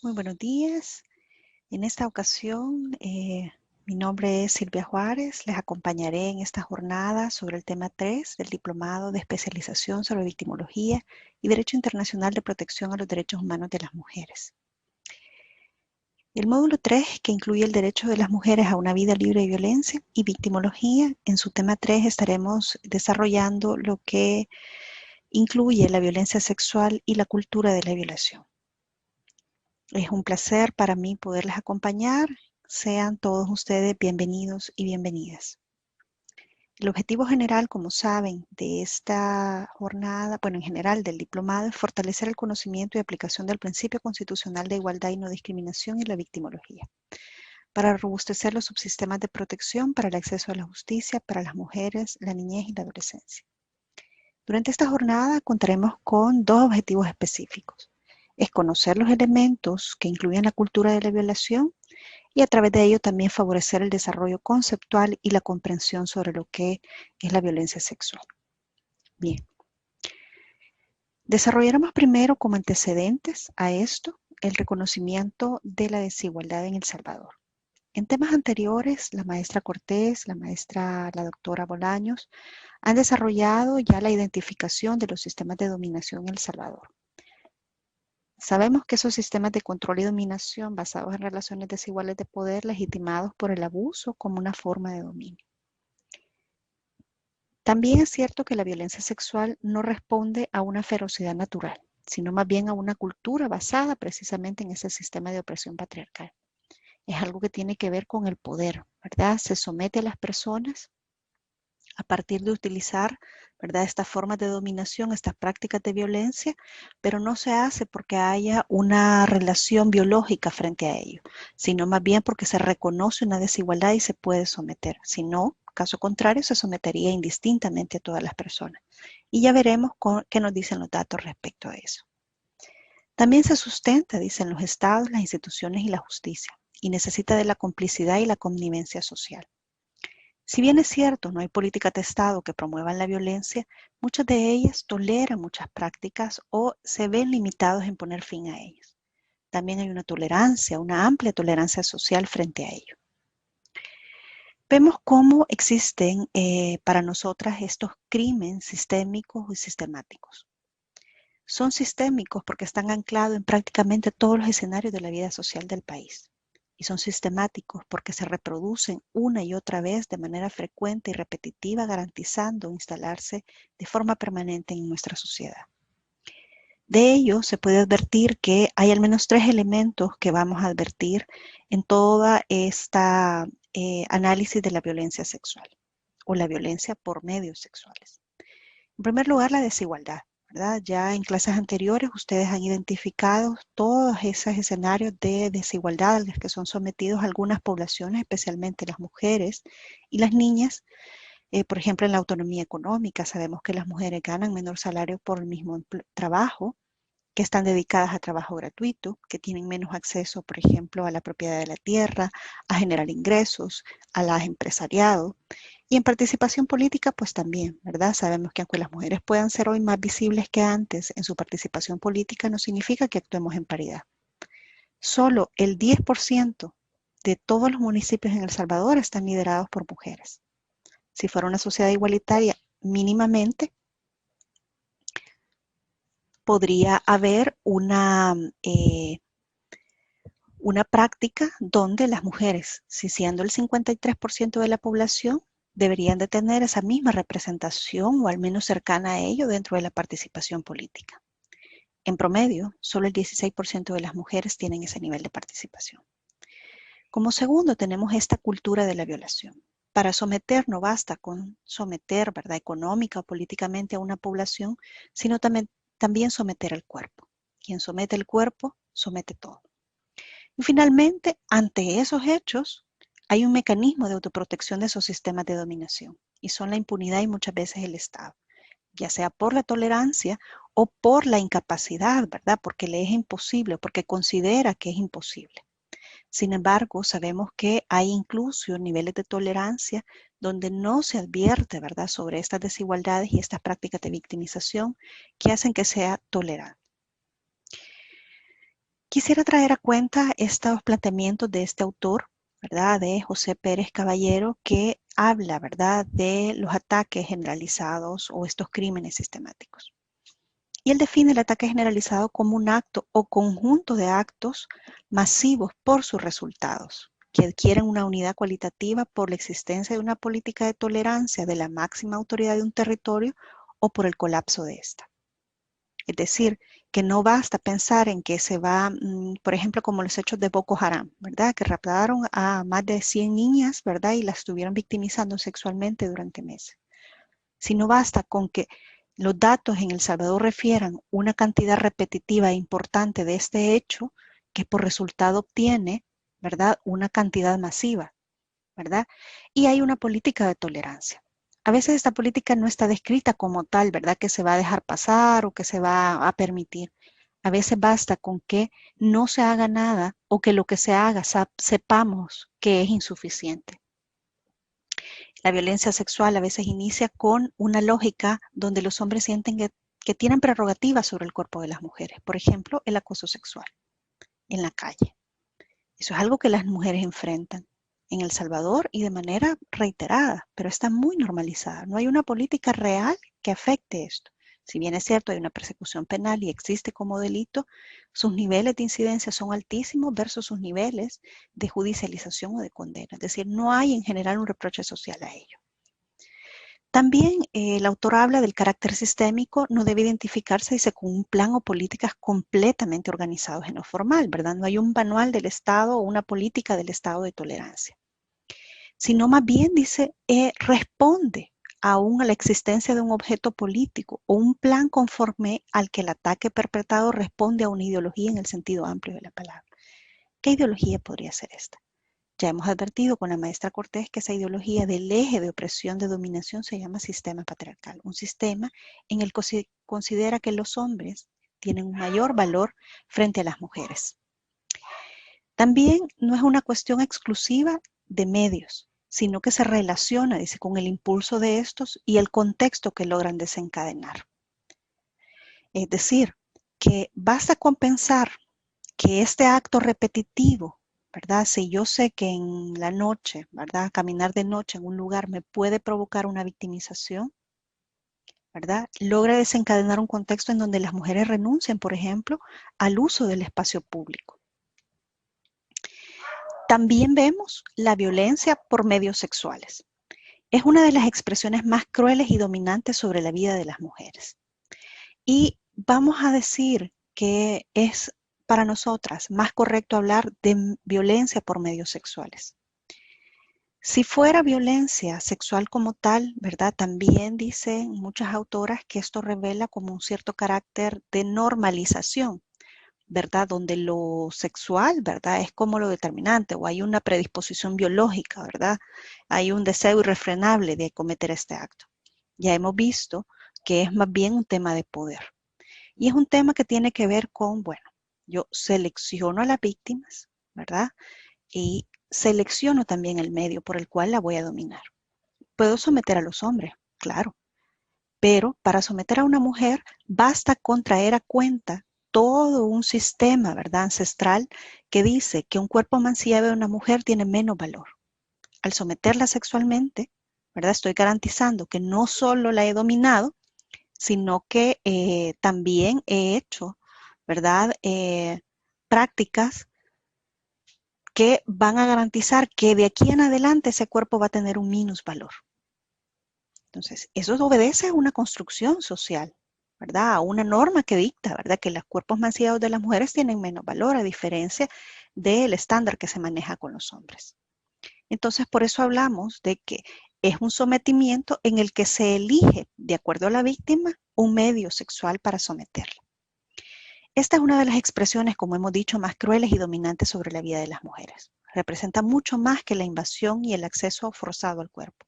Muy buenos días. En esta ocasión, mi nombre es Silvia Juárez. Les acompañaré en esta jornada sobre el tema 3 del Diplomado de Especialización sobre Victimología y Derecho Internacional de Protección a los Derechos Humanos de las Mujeres. El módulo 3, que incluye el derecho de las mujeres a una vida libre de violencia y victimología, en su tema 3 estaremos desarrollando lo que incluye la violencia sexual y la cultura de la violación. Es un placer para mí poderles acompañar. Sean todos ustedes bienvenidos y bienvenidas. El objetivo general, como saben, de esta jornada, bueno, en general del diplomado, es fortalecer el conocimiento y aplicación del principio constitucional de igualdad y no discriminación y la victimología, para robustecer los subsistemas de protección para el acceso a la justicia para las mujeres, la niñez y la adolescencia. Durante esta jornada contaremos con dos objetivos específicos. Es conocer los elementos que incluyen la cultura de la violación y a través de ello también favorecer el desarrollo conceptual y la comprensión sobre lo que es la violencia sexual. Bien, desarrollaremos primero como antecedentes a esto el reconocimiento de la desigualdad en El Salvador. En temas anteriores, la maestra Cortés, la doctora Bolaños, han desarrollado ya la identificación de los sistemas de dominación en El Salvador. Sabemos que esos sistemas de control y dominación basados en relaciones desiguales de poder legitimados por el abuso como una forma de dominio. También es cierto que la violencia sexual no responde a una ferocidad natural, sino más bien a una cultura basada precisamente en ese sistema de opresión patriarcal. Es algo que tiene que ver con el poder, ¿verdad? Se somete a las personas a partir de utilizar, ¿verdad?, estas formas de dominación, estas prácticas de violencia, pero no se hace porque haya una relación biológica frente a ello, sino más bien porque se reconoce una desigualdad y se puede someter. Si no, caso contrario, se sometería indistintamente a todas las personas. Y ya veremos qué nos dicen los datos respecto a eso. También se sustenta, dicen los estados, las instituciones y la justicia, y necesita de la complicidad y la connivencia social. Si bien es cierto, no hay políticas de Estado que promuevan la violencia, muchas de ellas toleran muchas prácticas o se ven limitados en poner fin a ellas. También hay una tolerancia, una amplia tolerancia social frente a ello. Vemos cómo existen para nosotras estos crímenes sistémicos y sistemáticos. Son sistémicos porque están anclados en prácticamente todos los escenarios de la vida social del país. Y son sistemáticos porque se reproducen una y otra vez de manera frecuente y repetitiva, garantizando instalarse de forma permanente en nuestra sociedad. De ello se puede advertir que hay al menos 3 elementos que vamos a advertir en toda esta análisis de la violencia sexual o la violencia por medios sexuales. En primer lugar, la desigualdad, ¿verdad? Ya en clases anteriores ustedes han identificado todos esos escenarios de desigualdad a los que son sometidos algunas poblaciones, especialmente las mujeres y las niñas. Por ejemplo, en la autonomía económica sabemos que las mujeres ganan menor salario por el mismo trabajo, que están dedicadas a trabajo gratuito, que tienen menos acceso, por ejemplo, a la propiedad de la tierra, a generar ingresos, a las empresariado. Y en participación política, pues también, ¿verdad? Sabemos que aunque las mujeres puedan ser hoy más visibles que antes en su participación política, no significa que actuemos en paridad. Solo el 10% de todos los municipios en El Salvador están liderados por mujeres. Si fuera una sociedad igualitaria, mínimamente podría haber una práctica donde las mujeres, si siendo el 53% de la población, deberían de tener esa misma representación o al menos cercana a ello dentro de la participación política. En promedio, solo el 16% de las mujeres tienen ese nivel de participación. Como segundo, tenemos esta cultura de la violación. Para someter no basta con someter, ¿verdad?, económica o políticamente a una población, sino también someter al cuerpo. Quien somete el cuerpo, somete todo. Y finalmente, ante esos hechos, hay un mecanismo de autoprotección de esos sistemas de dominación, y son la impunidad y muchas veces el Estado, ya sea por la tolerancia o por la incapacidad, ¿verdad? Porque le es imposible, porque considera que es imposible. Sin embargo, sabemos que hay incluso niveles de tolerancia donde no se advierte, ¿verdad?, sobre estas desigualdades y estas prácticas de victimización que hacen que sea tolerable. Quisiera traer a cuenta estos planteamientos de este autor, ¿verdad? De José Pérez Caballero, que habla, ¿verdad?, de los ataques generalizados o estos crímenes sistemáticos. Y él define el ataque generalizado como un acto o conjunto de actos masivos por sus resultados, que adquieren una unidad cualitativa por la existencia de una política de tolerancia de la máxima autoridad de un territorio o por el colapso de esta. Es decir, que no basta pensar en que se va, por ejemplo, como los hechos de Boko Haram, ¿verdad? Que raptaron a más de 100 niñas, ¿verdad? Y las estuvieron victimizando sexualmente durante meses. Si no basta con que los datos en El Salvador refieran una cantidad repetitiva e importante de este hecho, que por resultado obtiene, ¿verdad?, una cantidad masiva, ¿verdad? Y hay una política de tolerancia. A veces esta política no está descrita como tal, ¿verdad?, que se va a dejar pasar o que se va a permitir. A veces basta con que no se haga nada o que lo que se haga sepamos que es insuficiente. La violencia sexual a veces inicia con una lógica donde los hombres sienten que tienen prerrogativas sobre el cuerpo de las mujeres. Por ejemplo, el acoso sexual en la calle. Eso es algo que las mujeres enfrentan en El Salvador y de manera reiterada, pero está muy normalizada. No hay una política real que afecte esto. Si bien es cierto, hay una persecución penal y existe como delito, sus niveles de incidencia son altísimos versus sus niveles de judicialización o de condena. Es decir, no hay en general un reproche social a ello. También el autor habla del carácter sistémico, no debe identificarse, dice, con un plan o políticas completamente organizados en lo formal, ¿verdad? No hay un manual del Estado o una política del Estado de tolerancia, sino más bien, dice, responde aún a la existencia de un objeto político o un plan conforme al que el ataque perpetrado responde a una ideología en el sentido amplio de la palabra. ¿Qué ideología podría ser esta? Ya hemos advertido con la maestra Cortés que esa ideología del eje de opresión, de dominación, se llama sistema patriarcal. Un sistema en el que se considera que los hombres tienen un mayor valor frente a las mujeres. También no es una cuestión exclusiva de medios, sino que se relaciona, dice, con el impulso de estos y el contexto que logran desencadenar. Es decir, que basta con pensar que este acto repetitivo, ¿verdad? Si yo sé que en la noche, ¿verdad?, caminar de noche en un lugar me puede provocar una victimización, ¿verdad?, logra desencadenar un contexto en donde las mujeres renuncian, por ejemplo, al uso del espacio público. También vemos la violencia por medios sexuales. Es una de las expresiones más crueles y dominantes sobre la vida de las mujeres. Y vamos a decir que es para nosotras más correcto hablar de violencia por medios sexuales. Si fuera violencia sexual como tal, ¿verdad? También dicen muchas autoras que esto revela como un cierto carácter de normalización, ¿verdad? Donde lo sexual, ¿verdad?, es como lo determinante o hay una predisposición biológica, ¿verdad? Hay un deseo irrefrenable de cometer este acto. Ya hemos visto que es más bien un tema de poder. Y es un tema que tiene que ver con, bueno, yo selecciono a las víctimas, ¿verdad? Y selecciono también el medio por el cual la voy a dominar. Puedo someter a los hombres, claro, pero para someter a una mujer basta con traer a cuenta todo un sistema, ¿verdad?, ancestral que dice que un cuerpo mancillado de una mujer tiene menos valor. Al someterla sexualmente, ¿verdad?, estoy garantizando que no solo la he dominado, sino que también he hecho, ¿verdad?, prácticas que van a garantizar que de aquí en adelante ese cuerpo va a tener un minusvalor. Entonces, eso obedece a una construcción social, ¿verdad?, a una norma que dicta, ¿verdad?, que los cuerpos mancillados de las mujeres tienen menos valor a diferencia del estándar que se maneja con los hombres. Entonces, por eso hablamos de que es un sometimiento en el que se elige, de acuerdo a la víctima, un medio sexual para someterla. Esta es una de las expresiones, como hemos dicho, más crueles y dominantes sobre la vida de las mujeres. Representa mucho más que la invasión y el acceso forzado al cuerpo,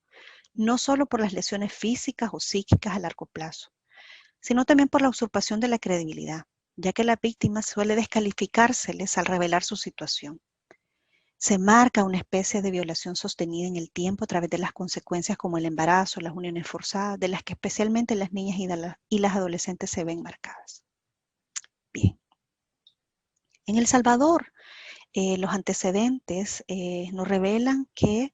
no solo por las lesiones físicas o psíquicas a largo plazo, sino también por la usurpación de la credibilidad, ya que la víctima suele descalificárseles al revelar su situación. Se marca una especie de violación sostenida en el tiempo a través de las consecuencias como el embarazo, las uniones forzadas, de las que especialmente las niñas y las adolescentes se ven marcadas. Bien. En El Salvador, los antecedentes nos revelan que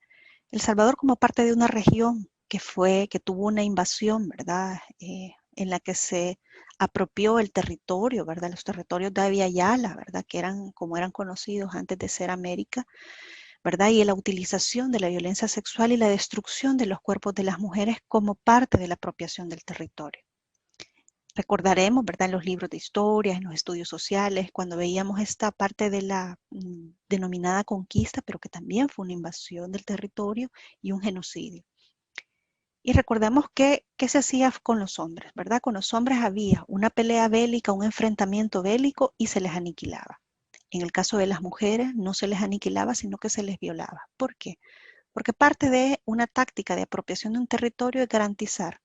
El Salvador, como parte de una región que tuvo una invasión, ¿verdad? En la que se apropió el territorio, ¿verdad? Los territorios de Abya Yala, ¿verdad? Que eran como eran conocidos antes de ser América, ¿verdad? Y la utilización de la violencia sexual y la destrucción de los cuerpos de las mujeres como parte de la apropiación del territorio. Recordaremos, ¿verdad? En los libros de historia, en los estudios sociales, cuando veíamos esta parte de la denominada conquista, pero que también fue una invasión del territorio y un genocidio. Y recordemos qué se hacía con los hombres, ¿verdad? Con los hombres había una pelea bélica, un enfrentamiento bélico y se les aniquilaba. En el caso de las mujeres no se les aniquilaba, sino que se les violaba. ¿Por qué? Porque parte de una táctica de apropiación de un territorio es garantizar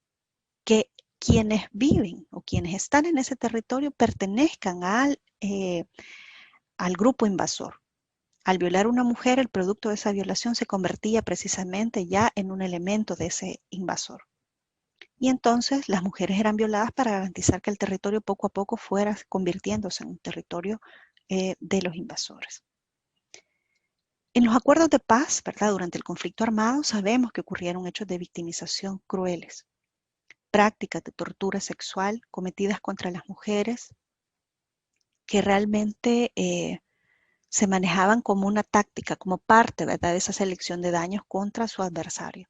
que quienes viven o quienes están en ese territorio pertenezcan al grupo invasor. Al violar a una mujer, el producto de esa violación se convertía precisamente ya en un elemento de ese invasor. Y entonces las mujeres eran violadas para garantizar que el territorio poco a poco fuera convirtiéndose en un territorio de los invasores. En los acuerdos de paz, ¿verdad? Durante el conflicto armado, sabemos que ocurrieron hechos de victimización crueles, prácticas de tortura sexual cometidas contra las mujeres que realmente se manejaban como una táctica, como parte, ¿verdad? De esa selección de daños contra su adversario.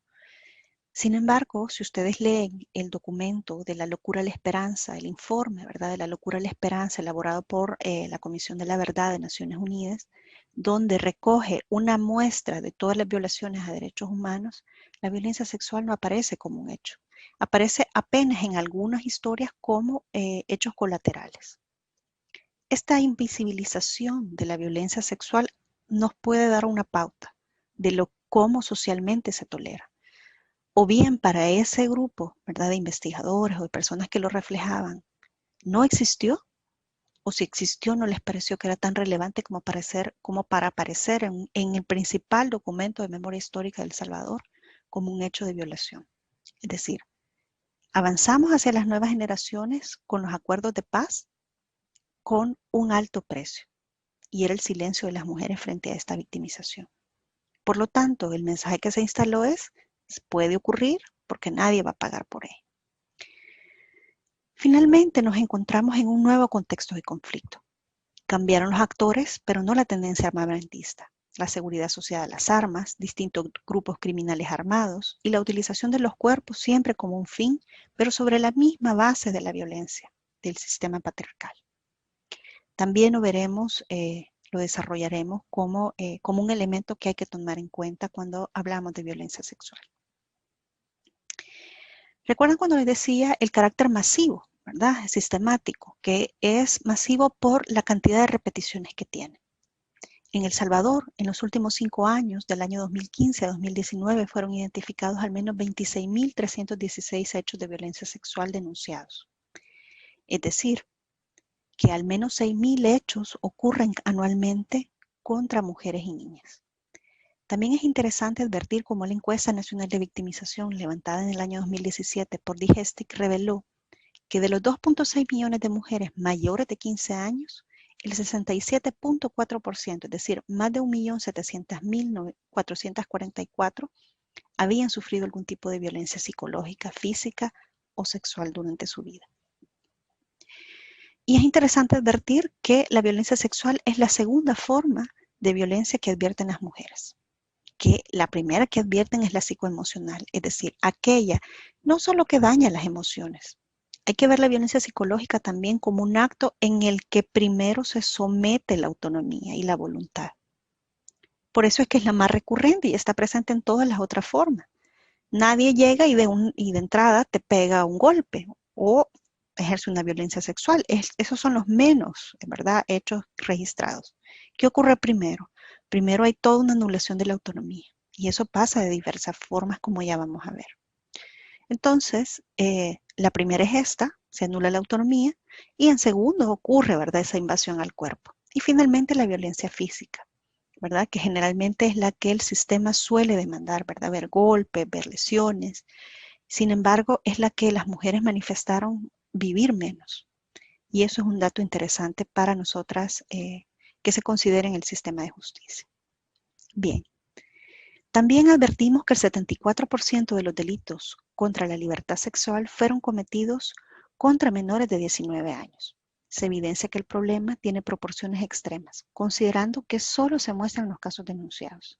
Sin embargo, si ustedes leen el documento de la locura a la esperanza, el informe, ¿verdad? De la locura a la esperanza elaborado por la Comisión de la Verdad de Naciones Unidas, donde recoge una muestra de todas las violaciones a derechos humanos, la violencia sexual no aparece como un hecho. Aparece apenas en algunas historias como hechos colaterales. Esta invisibilización de la violencia sexual nos puede dar una pauta de cómo socialmente se tolera. O bien para ese grupo, ¿verdad? De investigadores o de personas que lo reflejaban, no existió, o si existió no les pareció que era tan relevante como para aparecer en el principal documento de memoria histórica de El Salvador como un hecho de violación. Es decir, avanzamos hacia las nuevas generaciones con los acuerdos de paz con un alto precio, y era el silencio de las mujeres frente a esta victimización. Por lo tanto, el mensaje que se instaló es, puede ocurrir porque nadie va a pagar por ello. Finalmente nos encontramos en un nuevo contexto de conflicto. Cambiaron los actores, pero no la tendencia armamentista. La seguridad asociada a las armas, distintos grupos criminales armados y la utilización de los cuerpos siempre como un fin, pero sobre la misma base de la violencia del sistema patriarcal. También lo veremos, lo desarrollaremos como un elemento que hay que tomar en cuenta cuando hablamos de violencia sexual. ¿Recuerdan cuando les decía el carácter masivo, ¿verdad? Sistemático, que es masivo por la cantidad de repeticiones que tiene. En El Salvador, en los últimos 5 años, del año 2015 a 2019, fueron identificados al menos 26.316 hechos de violencia sexual denunciados. Es decir, que al menos 6.000 hechos ocurren anualmente contra mujeres y niñas. También es interesante advertir cómo la encuesta nacional de victimización levantada en el año 2017 por Digestic reveló que de los 2.6 millones de mujeres mayores de 15 años, el 67.4%, es decir, más de 1.700.444, habían sufrido algún tipo de violencia psicológica, física o sexual durante su vida. Y es interesante advertir que la violencia sexual es la segunda forma de violencia que advierten las mujeres. Que la primera que advierten es la psicoemocional, es decir, aquella no solo que daña las emociones. Hay que ver la violencia psicológica también como un acto en el que primero se somete la autonomía y la voluntad. Por eso es que es la más recurrente y está presente en todas las otras formas. Nadie llega y de entrada te pega un golpe o ejerce una violencia sexual. Esos son los menos, ¿verdad?, hechos registrados. ¿Qué ocurre primero? Primero hay toda una anulación de la autonomía y eso pasa de diversas formas como ya vamos a ver. Entonces, la primera es esta, se anula la autonomía y en segundo ocurre, ¿verdad?, esa invasión al cuerpo. Y finalmente la violencia física, ¿verdad?, que generalmente es la que el sistema suele demandar, ¿verdad?, ver golpes, ver lesiones. Sin embargo, es la que las mujeres manifestaron vivir menos. Y eso es un dato interesante para nosotras que se considera en el sistema de justicia. Bien, también advertimos que el 74% de los delitos contra la libertad sexual fueron cometidos contra menores de 19 años. Se evidencia que el problema tiene proporciones extremas, considerando que solo se muestran los casos denunciados.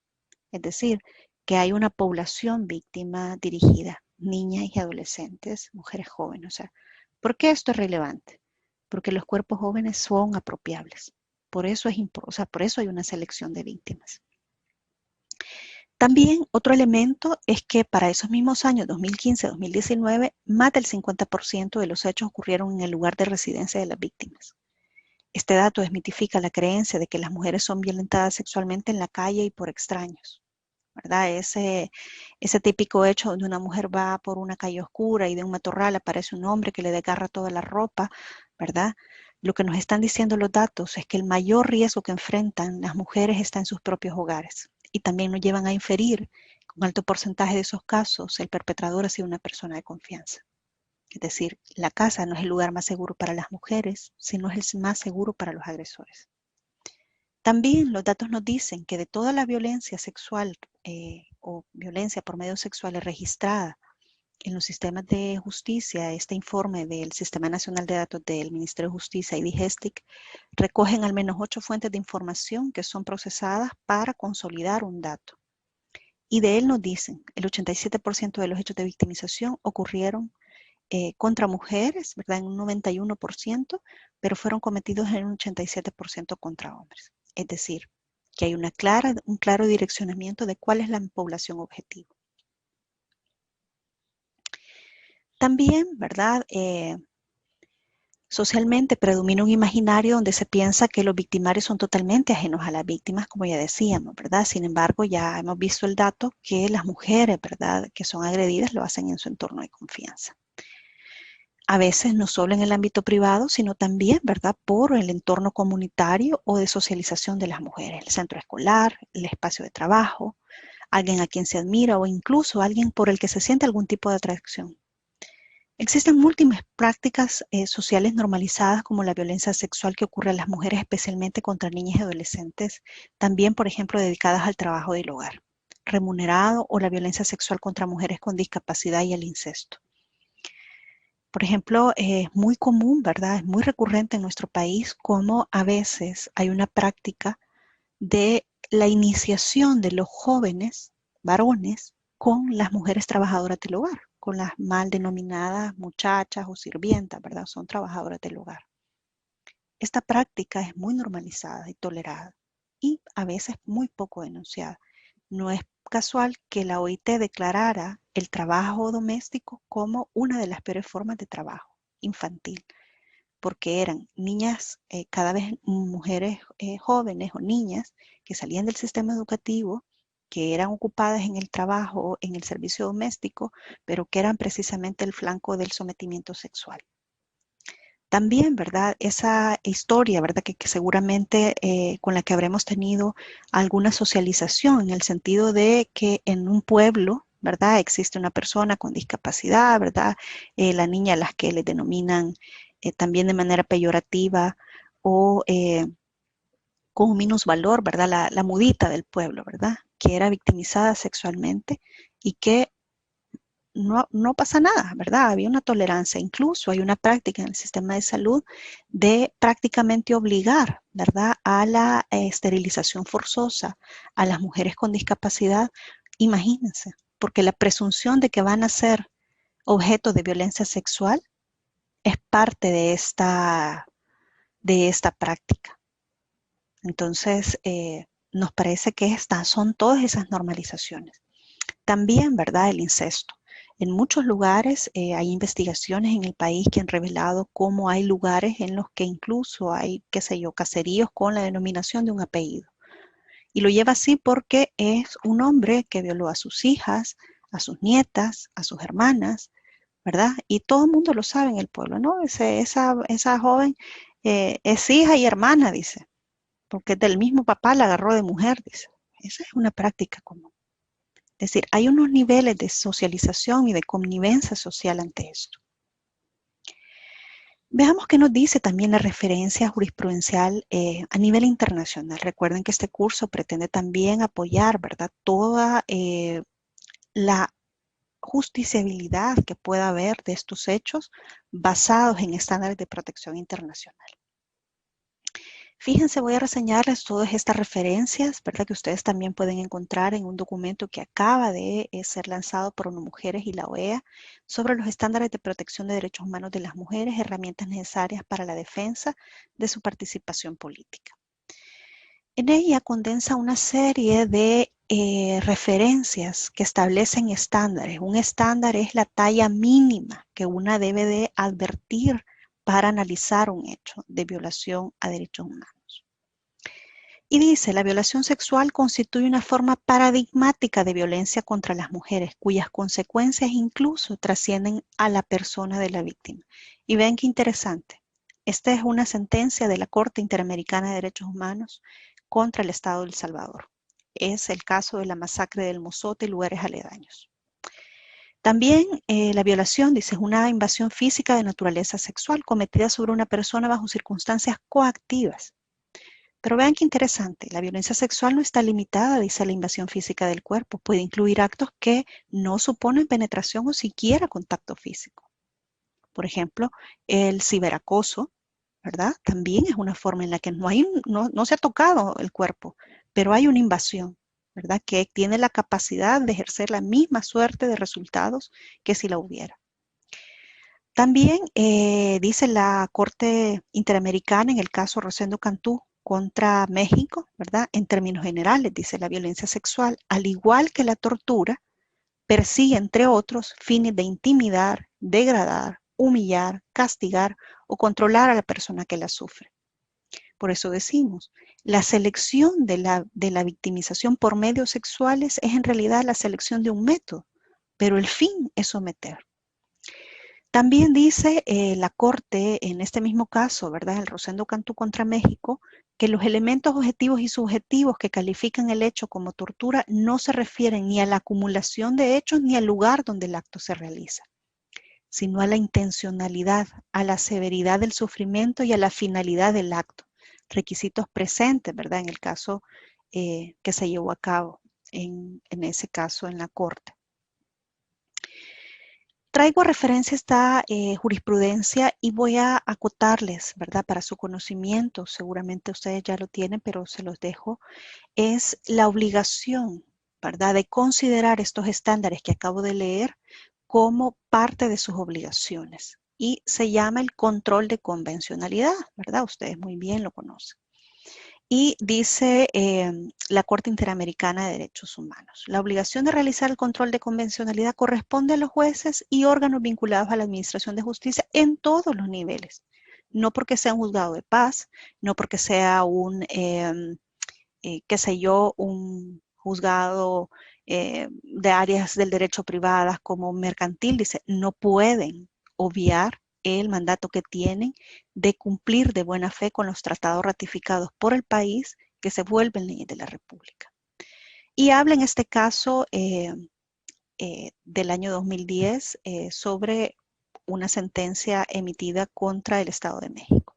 Es decir, que hay una población víctima dirigida, niñas y adolescentes, mujeres jóvenes. O sea, ¿por qué esto es relevante? Porque los cuerpos jóvenes son apropiables. Por eso por eso hay una selección de víctimas. También otro elemento es que para esos mismos años, 2015-2019, más del 50% de los hechos ocurrieron en el lugar de residencia de las víctimas. Este dato desmitifica la creencia de que las mujeres son violentadas sexualmente en la calle y por extraños, ¿verdad? Ese típico hecho donde una mujer va por una calle oscura y de un matorral aparece un hombre que le desgarra toda la ropa, ¿verdad? Lo que nos están diciendo los datos es que el mayor riesgo que enfrentan las mujeres está en sus propios hogares. Y también nos llevan a inferir, con alto porcentaje de esos casos, el perpetrador ha sido una persona de confianza. Es decir, la casa no es el lugar más seguro para las mujeres, sino es el más seguro para los agresores. También los datos nos dicen que de toda la violencia sexual o violencia por medios sexuales registrada en los sistemas de justicia, este informe del Sistema Nacional de Datos del Ministerio de Justicia y DIGESTIC recogen al menos 8 fuentes de información que son procesadas para consolidar un dato. Y de él nos dicen, el 87% de los hechos de victimización ocurrieron contra mujeres, ¿verdad? En un 91%, pero fueron cometidos en un 87% contra hombres. Es decir, que hay un claro direccionamiento de cuál es la población objetivo. También, ¿verdad? Socialmente predomina un imaginario donde se piensa que los victimarios son totalmente ajenos a las víctimas, como ya decíamos, ¿verdad? Sin embargo, ya hemos visto el dato que las mujeres, ¿verdad?, que son agredidas lo hacen en su entorno de confianza. A veces no solo en el ámbito privado, sino también, ¿verdad?, por el entorno comunitario o de socialización de las mujeres, el centro escolar, el espacio de trabajo, alguien a quien se admira o incluso alguien por el que se siente algún tipo de atracción. Existen múltiples prácticas sociales normalizadas como la violencia sexual que ocurre a las mujeres, especialmente contra niñas y adolescentes, también, por ejemplo, dedicadas al trabajo del hogar, remunerado, o la violencia sexual contra mujeres con discapacidad y el incesto. Por ejemplo, es muy común, ¿verdad? Es muy recurrente en nuestro país como a veces hay una práctica de la iniciación de los jóvenes varones con las mujeres trabajadoras del hogar, con las mal denominadas muchachas o sirvientas, ¿verdad? Son trabajadoras del hogar. Esta práctica es muy normalizada y tolerada y a veces muy poco denunciada. No es casual que la OIT declarara el trabajo doméstico como una de las peores formas de trabajo infantil, porque eran niñas, cada vez mujeres jóvenes o niñas que salían del sistema educativo, que eran ocupadas en el trabajo, en el servicio doméstico, pero que eran precisamente el flanco del sometimiento sexual. También, ¿verdad? Esa historia, ¿verdad? Que seguramente con la que habremos tenido alguna socialización, en el sentido de que en un pueblo, ¿verdad?, existe una persona con discapacidad, ¿verdad? La niña a las que le denominan también de manera peyorativa o con minusvalor, ¿verdad? La mudita del pueblo, ¿verdad? Que era victimizada sexualmente y que no pasa nada, ¿verdad? Había una tolerancia, incluso hay una práctica en el sistema de salud de prácticamente obligar, ¿verdad?, a la esterilización forzosa a las mujeres con discapacidad. Imagínense, porque la presunción de que van a ser objeto de violencia sexual es parte de esta práctica. Entonces, nos parece que estas son todas esas normalizaciones. También, ¿verdad?, el incesto. En muchos lugares hay investigaciones en el país que han revelado cómo hay lugares en los que incluso hay, qué sé yo, caseríos con la denominación de un apellido. Y lo lleva así porque es un hombre que violó a sus hijas, a sus nietas, a sus hermanas, ¿verdad? Y todo el mundo lo sabe en el pueblo, ¿no? Esa joven es hija y hermana, dice, porque del mismo papá la agarró de mujer, dice. Esa es una práctica común. Es decir, hay unos niveles de socialización y de connivencia social ante esto. Veamos qué nos dice también la referencia jurisprudencial a nivel internacional. Recuerden que este curso pretende también apoyar, ¿verdad?, toda la justiciabilidad que pueda haber de estos hechos basados en estándares de protección internacional. Fíjense, voy a reseñarles todas estas referencias, ¿verdad?, que ustedes también pueden encontrar en un documento que acaba de ser lanzado por ONU Mujeres y la OEA sobre los estándares de protección de derechos humanos de las mujeres, herramientas necesarias para la defensa de su participación política. En ella condensa una serie de referencias que establecen estándares. Un estándar es la talla mínima que una debe de advertir para analizar un hecho de violación a derechos humanos. Y dice, la violación sexual constituye una forma paradigmática de violencia contra las mujeres, cuyas consecuencias incluso trascienden a la persona de la víctima. Y vean qué interesante. Esta es una sentencia de la Corte Interamericana de Derechos Humanos contra el Estado de El Salvador. Es el caso de la masacre del Mozote y lugares aledaños. También la violación, dice, es una invasión física de naturaleza sexual cometida sobre una persona bajo circunstancias coactivas. Pero vean qué interesante, la violencia sexual no está limitada, dice, a la invasión física del cuerpo. Puede incluir actos que no suponen penetración o siquiera contacto físico. Por ejemplo, el ciberacoso, ¿verdad? También es una forma en la que no se ha tocado el cuerpo, pero hay una invasión, ¿verdad?, que tiene la capacidad de ejercer la misma suerte de resultados que si la hubiera. También dice la Corte Interamericana en el caso Rosendo Cantú contra México, ¿verdad? En términos generales, dice, la violencia sexual, al igual que la tortura, persigue, entre otros, fines de intimidar, degradar, humillar, castigar o controlar a la persona que la sufre. Por eso decimos, la selección de la victimización por medios sexuales es en realidad la selección de un método, pero el fin es someter. También dice la Corte, en este mismo caso, ¿verdad?, el Rosendo Cantú contra México, que los elementos objetivos y subjetivos que califican el hecho como tortura no se refieren ni a la acumulación de hechos ni al lugar donde el acto se realiza, sino a la intencionalidad, a la severidad del sufrimiento y a la finalidad del acto. Requisitos presentes, ¿verdad?, en el caso que se llevó a cabo, en ese caso en la Corte. Traigo a referencia esta jurisprudencia y voy a acotarles, ¿verdad?, para su conocimiento. Seguramente ustedes ya lo tienen, pero se los dejo. Es la obligación, ¿verdad?, de considerar estos estándares que acabo de leer como parte de sus obligaciones. Y se llama el control de convencionalidad, ¿verdad? Ustedes muy bien lo conocen. Y dice la Corte Interamericana de Derechos Humanos, la obligación de realizar el control de convencionalidad corresponde a los jueces y órganos vinculados a la administración de justicia en todos los niveles. No porque sea un juzgado de paz, no porque sea un, qué sé yo, un juzgado de áreas del derecho privadas como mercantil, dice, no pueden obviar el mandato que tienen de cumplir de buena fe con los tratados ratificados por el país que se vuelven leyes de la República. Y habla en este caso del año 2010 sobre una sentencia emitida contra el Estado de México.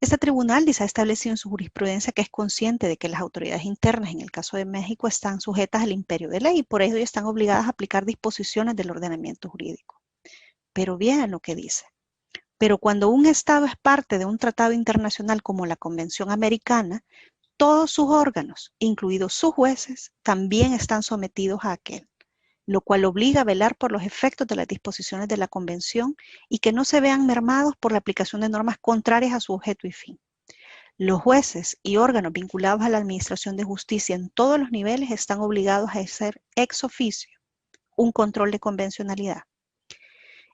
Este tribunal dice, ha establecido en su jurisprudencia que es consciente de que las autoridades internas, en el caso de México, están sujetas al imperio de ley y por ello están obligadas a aplicar disposiciones del ordenamiento jurídico. Pero vean lo que dice. Pero cuando un Estado es parte de un tratado internacional como la Convención Americana, todos sus órganos, incluidos sus jueces, también están sometidos a aquel, lo cual obliga a velar por los efectos de las disposiciones de la Convención y que no se vean mermados por la aplicación de normas contrarias a su objeto y fin. Los jueces y órganos vinculados a la administración de justicia en todos los niveles están obligados a ejercer ex oficio un control de convencionalidad.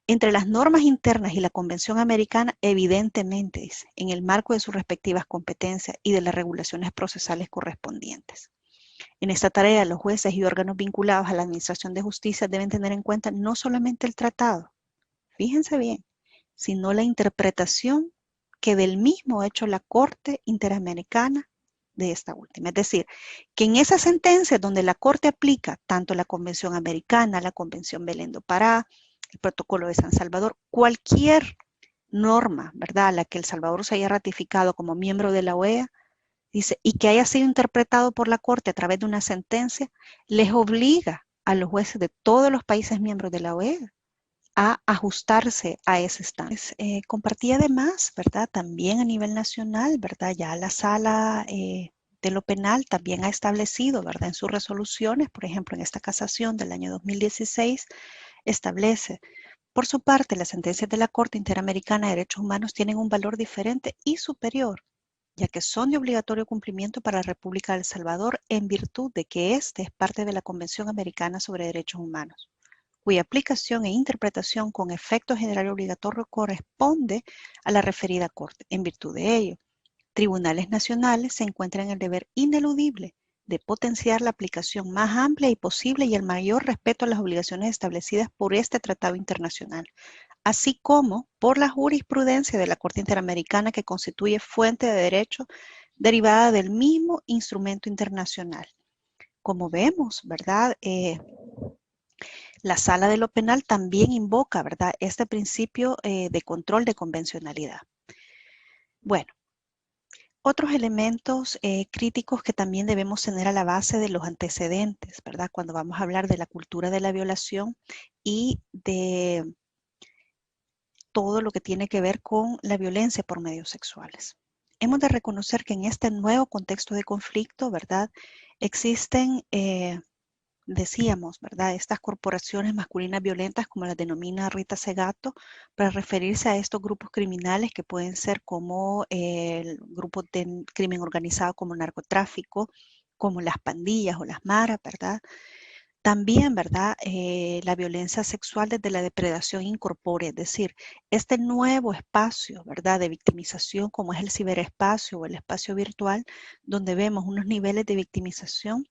Entre las normas internas y la Convención Americana, evidentemente, dice, en el marco de sus respectivas competencias y de las regulaciones procesales correspondientes. En esta tarea, los jueces y órganos vinculados a la administración de justicia deben tener en cuenta no solamente el tratado, fíjense bien, sino la interpretación que del mismo ha hecho la Corte Interamericana de esta última. Es decir, que en esas sentencias donde la Corte aplica tanto la Convención Americana, la Convención Belén do Pará, el Protocolo de San Salvador, cualquier norma, ¿verdad?, a la que El Salvador se haya ratificado como miembro de la OEA, dice, y que haya sido interpretado por la Corte a través de una sentencia, les obliga a los jueces de todos los países miembros de la OEA a ajustarse a ese estándar. Compartí además, ¿verdad?, también a nivel nacional, ¿verdad?, ya la sala de lo penal también ha establecido, ¿verdad?, en sus resoluciones, por ejemplo, en esta casación del año 2016, establece, por su parte, las sentencias de la Corte Interamericana de Derechos Humanos tienen un valor diferente y superior, ya que son de obligatorio cumplimiento para la República de El Salvador en virtud de que este es parte de la Convención Americana sobre Derechos Humanos, cuya aplicación e interpretación con efecto general obligatorio corresponde a la referida Corte. En virtud de ello, tribunales nacionales se encuentran en el deber ineludible de potenciar la aplicación más amplia y posible y el mayor respeto a las obligaciones establecidas por este tratado internacional, así como por la jurisprudencia de la Corte Interamericana que constituye fuente de derecho derivada del mismo instrumento internacional. Como vemos, ¿verdad?, la Sala de lo Penal también invoca, ¿verdad?, este principio de control de convencionalidad. Bueno, otros elementos críticos que también debemos tener a la base de los antecedentes, ¿verdad?, cuando vamos a hablar de la cultura de la violación y de todo lo que tiene que ver con la violencia por medios sexuales. Hemos de reconocer que en este nuevo contexto de conflicto, ¿verdad?, existen decíamos, ¿verdad?, estas corporaciones masculinas violentas, como las denomina Rita Segato, para referirse a estos grupos criminales que pueden ser como el grupo de crimen organizado como el narcotráfico, como las pandillas o las maras, ¿verdad? También, ¿verdad?, la violencia sexual desde la depredación incorpórea, es decir, este nuevo espacio, ¿verdad?, de victimización como es el ciberespacio o el espacio virtual, donde vemos unos niveles de victimización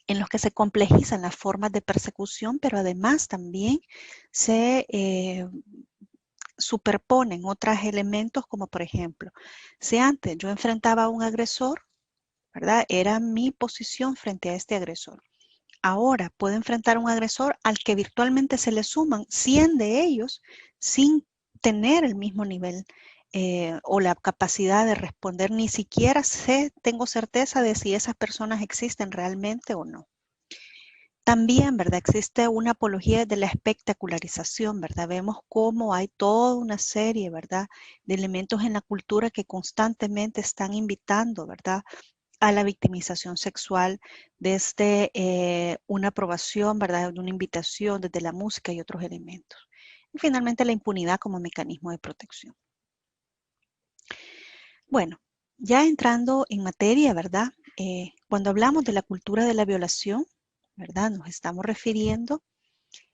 en los que se complejizan las formas de persecución, pero además también se superponen otros elementos como por ejemplo, si antes yo enfrentaba a un agresor, ¿verdad?, era mi posición frente a este agresor. Ahora puedo enfrentar a un agresor al que virtualmente se le suman 100 de ellos sin tener el mismo nivel o la capacidad de responder. Ni siquiera tengo certeza de si esas personas existen realmente o no. También, ¿verdad?, existe una apología de la espectacularización, ¿verdad? Vemos cómo hay toda una serie, ¿verdad?, de elementos en la cultura que constantemente están invitando, ¿verdad?, a la victimización sexual desde una aprobación, ¿verdad?, de una invitación desde la música y otros elementos. Y finalmente la impunidad como mecanismo de protección. Bueno, ya entrando en materia, ¿verdad?, cuando hablamos de la cultura de la violación, ¿verdad?, nos estamos refiriendo,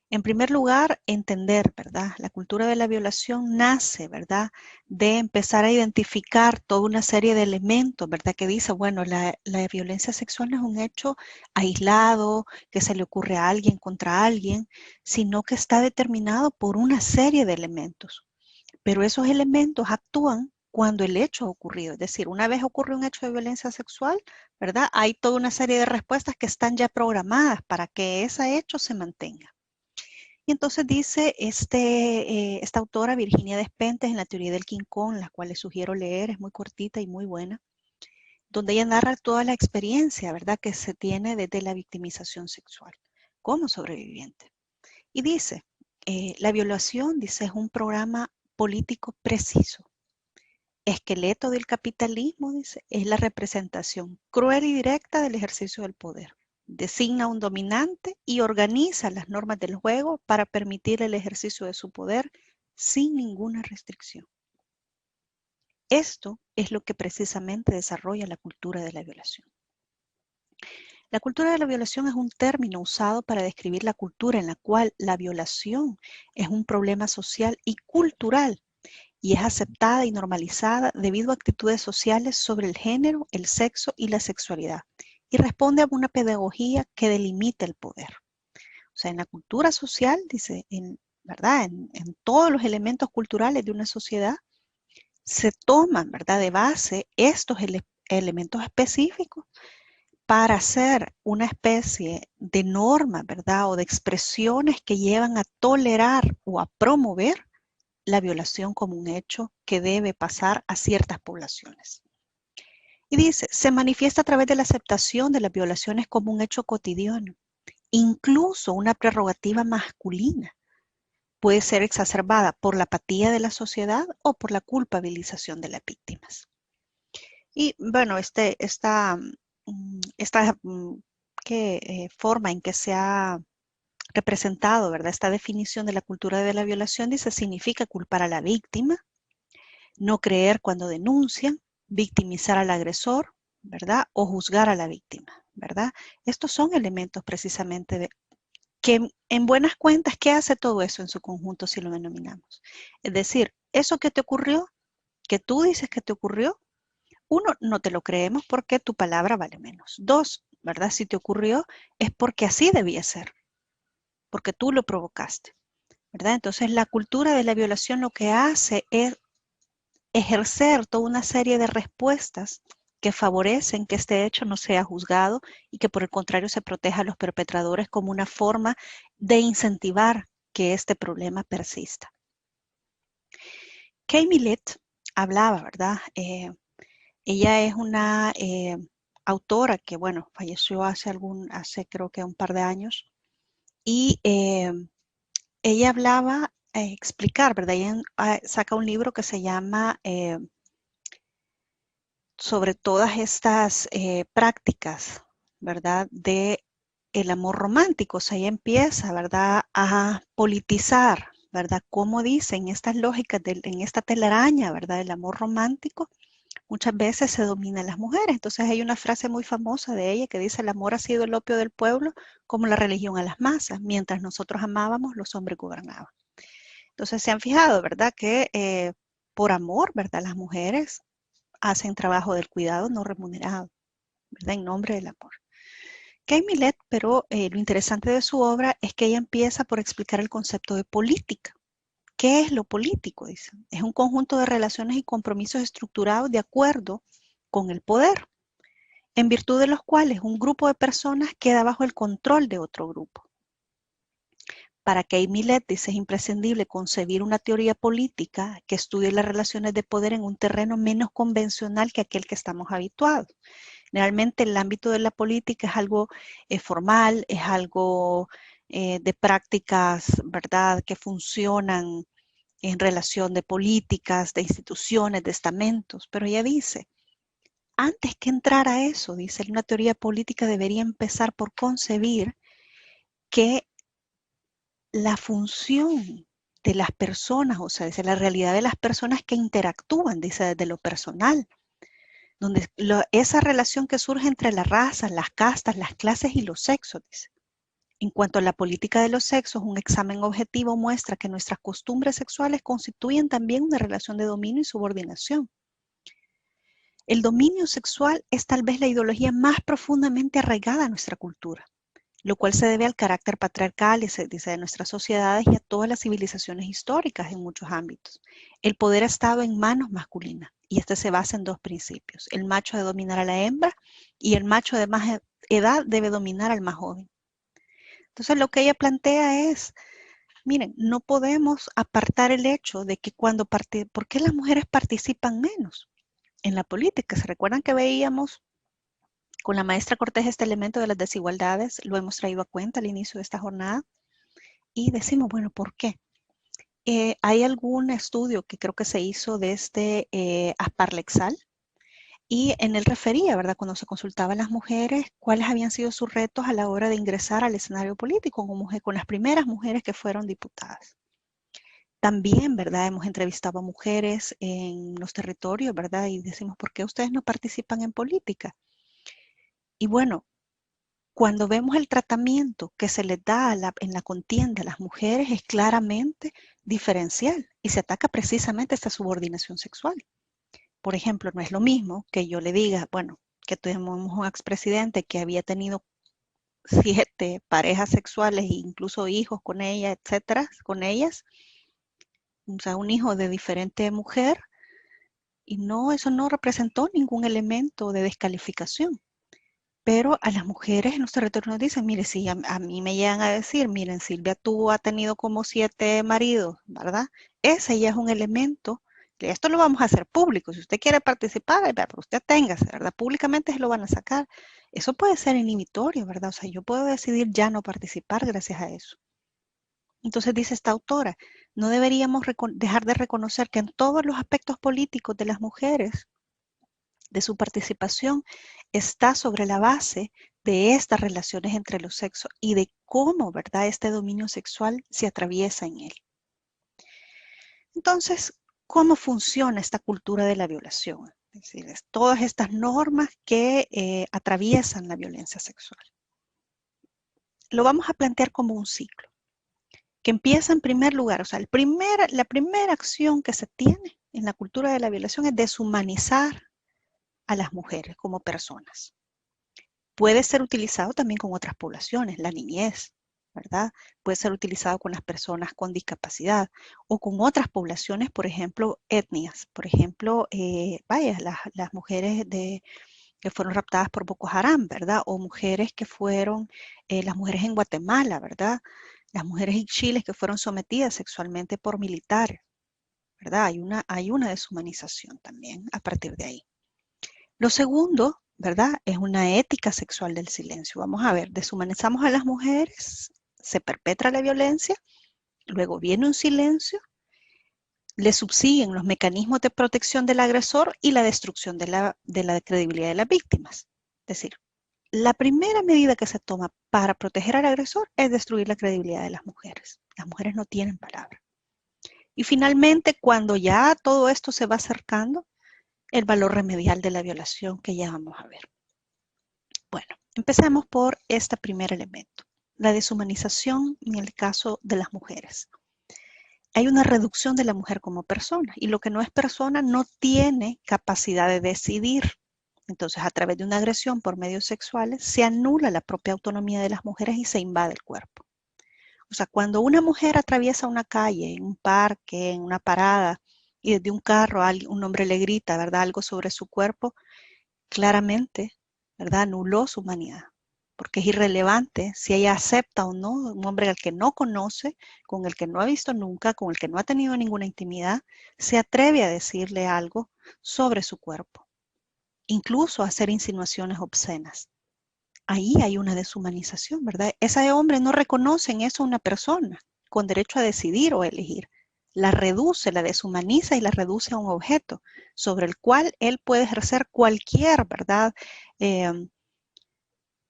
en primer lugar, entender, ¿verdad?, la cultura de la violación nace, ¿verdad?, de empezar a identificar toda una serie de elementos, ¿verdad?, que dice, bueno, la violencia sexual no es un hecho aislado, que se le ocurre a alguien contra alguien, sino que está determinado por una serie de elementos. Pero esos elementos actúan cuando el hecho ha ocurrido. Es decir, una vez ocurre un hecho de violencia sexual, ¿verdad?, hay toda una serie de respuestas que están ya programadas para que ese hecho se mantenga. Y entonces dice esta autora, Virginia Despentes, en la teoría del King Kong, la cual les sugiero leer, es muy cortita y muy buena, donde ella narra toda la experiencia, ¿verdad?, que se tiene desde la victimización sexual como sobreviviente. Y dice, la violación, dice, es un programa político preciso. Esqueleto del capitalismo, dice, es la representación cruel y directa del ejercicio del poder. Designa un dominante y organiza las normas del juego para permitir el ejercicio de su poder sin ninguna restricción. Esto es lo que precisamente desarrolla la cultura de la violación. La cultura de la violación es un término usado para describir la cultura en la cual la violación es un problema social y cultural y es aceptada y normalizada debido a actitudes sociales sobre el género, el sexo y la sexualidad, y responde a una pedagogía que delimita el poder. O sea, en la cultura social, dice, ¿verdad?, en todos los elementos culturales de una sociedad, se toman, ¿verdad?, de base estos elementos específicos para hacer una especie de norma, ¿verdad?, o de expresiones que llevan a tolerar o a promover la violación como un hecho que debe pasar a ciertas poblaciones. Y dice, se manifiesta a través de la aceptación de las violaciones como un hecho cotidiano, incluso una prerrogativa masculina. Puede ser exacerbada por la apatía de la sociedad o por la culpabilización de las víctimas. Y bueno, esta forma en que se ha representado, ¿verdad? Esta definición de la cultura de la violación dice, significa culpar a la víctima, no creer cuando denuncian, victimizar al agresor, ¿verdad? O juzgar a la víctima, ¿verdad? Estos son elementos precisamente de que en buenas cuentas, ¿qué hace todo eso en su conjunto si lo denominamos? Es decir, eso que te ocurrió, que tú dices que te ocurrió, uno, no te lo creemos porque tu palabra vale menos. Dos, ¿verdad? Si te ocurrió es porque así debía ser, porque tú lo provocaste, ¿verdad? Entonces la cultura de la violación lo que hace es ejercer toda una serie de respuestas que favorecen que este hecho no sea juzgado y que por el contrario se proteja a los perpetradores como una forma de incentivar que este problema persista. Kay Millett hablaba, ¿verdad? Ella es una autora que, bueno, falleció hace creo que un par de años y ella hablaba, explicar, ¿verdad? Ella saca un libro que se llama sobre todas estas prácticas, ¿verdad? De el amor romántico. O sea, ella empieza, ¿verdad? A politizar, ¿verdad? Como dicen estas lógicas, en esta telaraña, ¿verdad? El amor romántico, muchas veces se domina a las mujeres. Entonces hay una frase muy famosa de ella que dice, el amor ha sido el opio del pueblo como la religión a las masas. Mientras nosotros amábamos, los hombres gobernaban. Entonces se han fijado, ¿verdad? Que por amor, ¿verdad? Las mujeres hacen trabajo del cuidado no remunerado, ¿verdad? En nombre del amor. Kay Millett, pero lo interesante de su obra es que ella empieza por explicar el concepto de política. ¿Qué es lo político? Dice. Es un conjunto de relaciones y compromisos estructurados de acuerdo con el poder, en virtud de los cuales un grupo de personas queda bajo el control de otro grupo. Para Kay Millett, dice, es imprescindible concebir una teoría política que estudie las relaciones de poder en un terreno menos convencional que aquel que estamos habituados. Generalmente el ámbito de la política es algo formal, es algo de prácticas, ¿verdad?, que funcionan en relación de políticas, de instituciones, de estamentos. Pero ella dice, antes que entrar a eso, dice, una teoría política debería empezar por concebir que la función de las personas, o sea, dice, la realidad de las personas que interactúan, dice, desde lo personal, donde esa relación que surge entre las razas, las castas, las clases y los sexos, dice. En cuanto a la política de los sexos, un examen objetivo muestra que nuestras costumbres sexuales constituyen también una relación de dominio y subordinación. El dominio sexual es tal vez la ideología más profundamente arraigada a nuestra cultura, lo cual se debe al carácter patriarcal, dice, de nuestras sociedades y a todas las civilizaciones históricas en muchos ámbitos. El poder ha estado en manos masculinas y este se basa en dos principios. El macho debe dominar a la hembra y el macho de más edad debe dominar al más joven. Entonces lo que ella plantea es, miren, no podemos apartar el hecho de que ¿por qué las mujeres participan menos en la política? ¿Se recuerdan que veíamos con la maestra Cortés este elemento de las desigualdades? Lo hemos traído a cuenta al inicio de esta jornada y decimos, bueno, ¿por qué? Hay algún estudio que creo que se hizo desde Asparlexal y en él refería, ¿verdad? Cuando se consultaba a las mujeres, cuáles habían sido sus retos a la hora de ingresar al escenario político con las primeras mujeres que fueron diputadas. También, ¿verdad? Hemos entrevistado a mujeres en los territorios, ¿verdad? Y decimos, ¿por qué ustedes no participan en política? Y bueno, cuando vemos el tratamiento que se les da en la contienda a las mujeres es claramente diferencial y se ataca precisamente esta subordinación sexual. Por ejemplo, no es lo mismo que yo le diga, bueno, que tuvimos un expresidente que había tenido 7 parejas sexuales e incluso hijos con ella, etcétera, con ellas, o sea, un hijo de diferente mujer, y no, eso no representó ningún elemento de descalificación. Pero a las mujeres en los territorios nos dicen, mire, si a mí me llegan a decir, miren, Silvia, tú has tenido como 7 maridos, ¿verdad? ese ya es un elemento, que esto lo vamos a hacer público. Si usted quiere participar, pero usted téngase, ¿verdad? Públicamente se lo van a sacar. Eso puede ser inhibitorio, ¿verdad? O sea, yo puedo decidir ya no participar gracias a eso. Entonces dice esta autora, no deberíamos dejar de reconocer que en todos los aspectos políticos de las mujeres, de su participación, está sobre la base de estas relaciones entre los sexos y de cómo, ¿verdad?, este dominio sexual se atraviesa en él. Entonces, ¿cómo funciona esta cultura de la violación? Es decir, todas estas normas que atraviesan la violencia sexual. Lo vamos a plantear como un ciclo, que empieza en primer lugar, o sea, la primera acción que se tiene en la cultura de la violación es deshumanizar a las mujeres como personas. Puede ser utilizado también con otras poblaciones, la niñez, ¿verdad? Puede ser utilizado con las personas con discapacidad o con otras poblaciones, por ejemplo, etnias. Por ejemplo, las mujeres que fueron raptadas por Boko Haram, ¿verdad? O mujeres que fueron, las mujeres en Guatemala, ¿verdad? Las mujeres en Chile que fueron sometidas sexualmente por militares, ¿verdad? Hay una deshumanización también a partir de ahí. Lo segundo, ¿verdad? Es una ética sexual del silencio. Vamos a ver, deshumanizamos a las mujeres, se perpetra la violencia, luego viene un silencio, le subsiguen los mecanismos de protección del agresor y la destrucción de la credibilidad de las víctimas. Es decir, la primera medida que se toma para proteger al agresor es destruir la credibilidad de las mujeres. Las mujeres no tienen palabra. Y finalmente, cuando ya todo esto se va acercando, el valor remedial de la violación que ya vamos a ver. Bueno, empecemos por este primer elemento, la deshumanización en el caso de las mujeres. Hay una reducción de la mujer como persona y lo que no es persona no tiene capacidad de decidir. Entonces, a través de una agresión por medios sexuales, se anula la propia autonomía de las mujeres y se invade el cuerpo. O sea, cuando una mujer atraviesa una calle, en un parque, en una parada, y desde un carro un hombre le grita, ¿verdad?, algo sobre su cuerpo, claramente, ¿verdad?, anuló su humanidad. Porque es irrelevante si ella acepta o no un hombre al que no conoce, con el que no ha visto nunca, con el que no ha tenido ninguna intimidad, se atreve a decirle algo sobre su cuerpo, incluso a hacer insinuaciones obscenas. Ahí hay una deshumanización, ¿verdad? Ese hombre no reconoce en eso a una persona con derecho a decidir o elegir. La reduce, la deshumaniza y la reduce a un objeto sobre el cual él puede ejercer cualquier, ¿verdad?,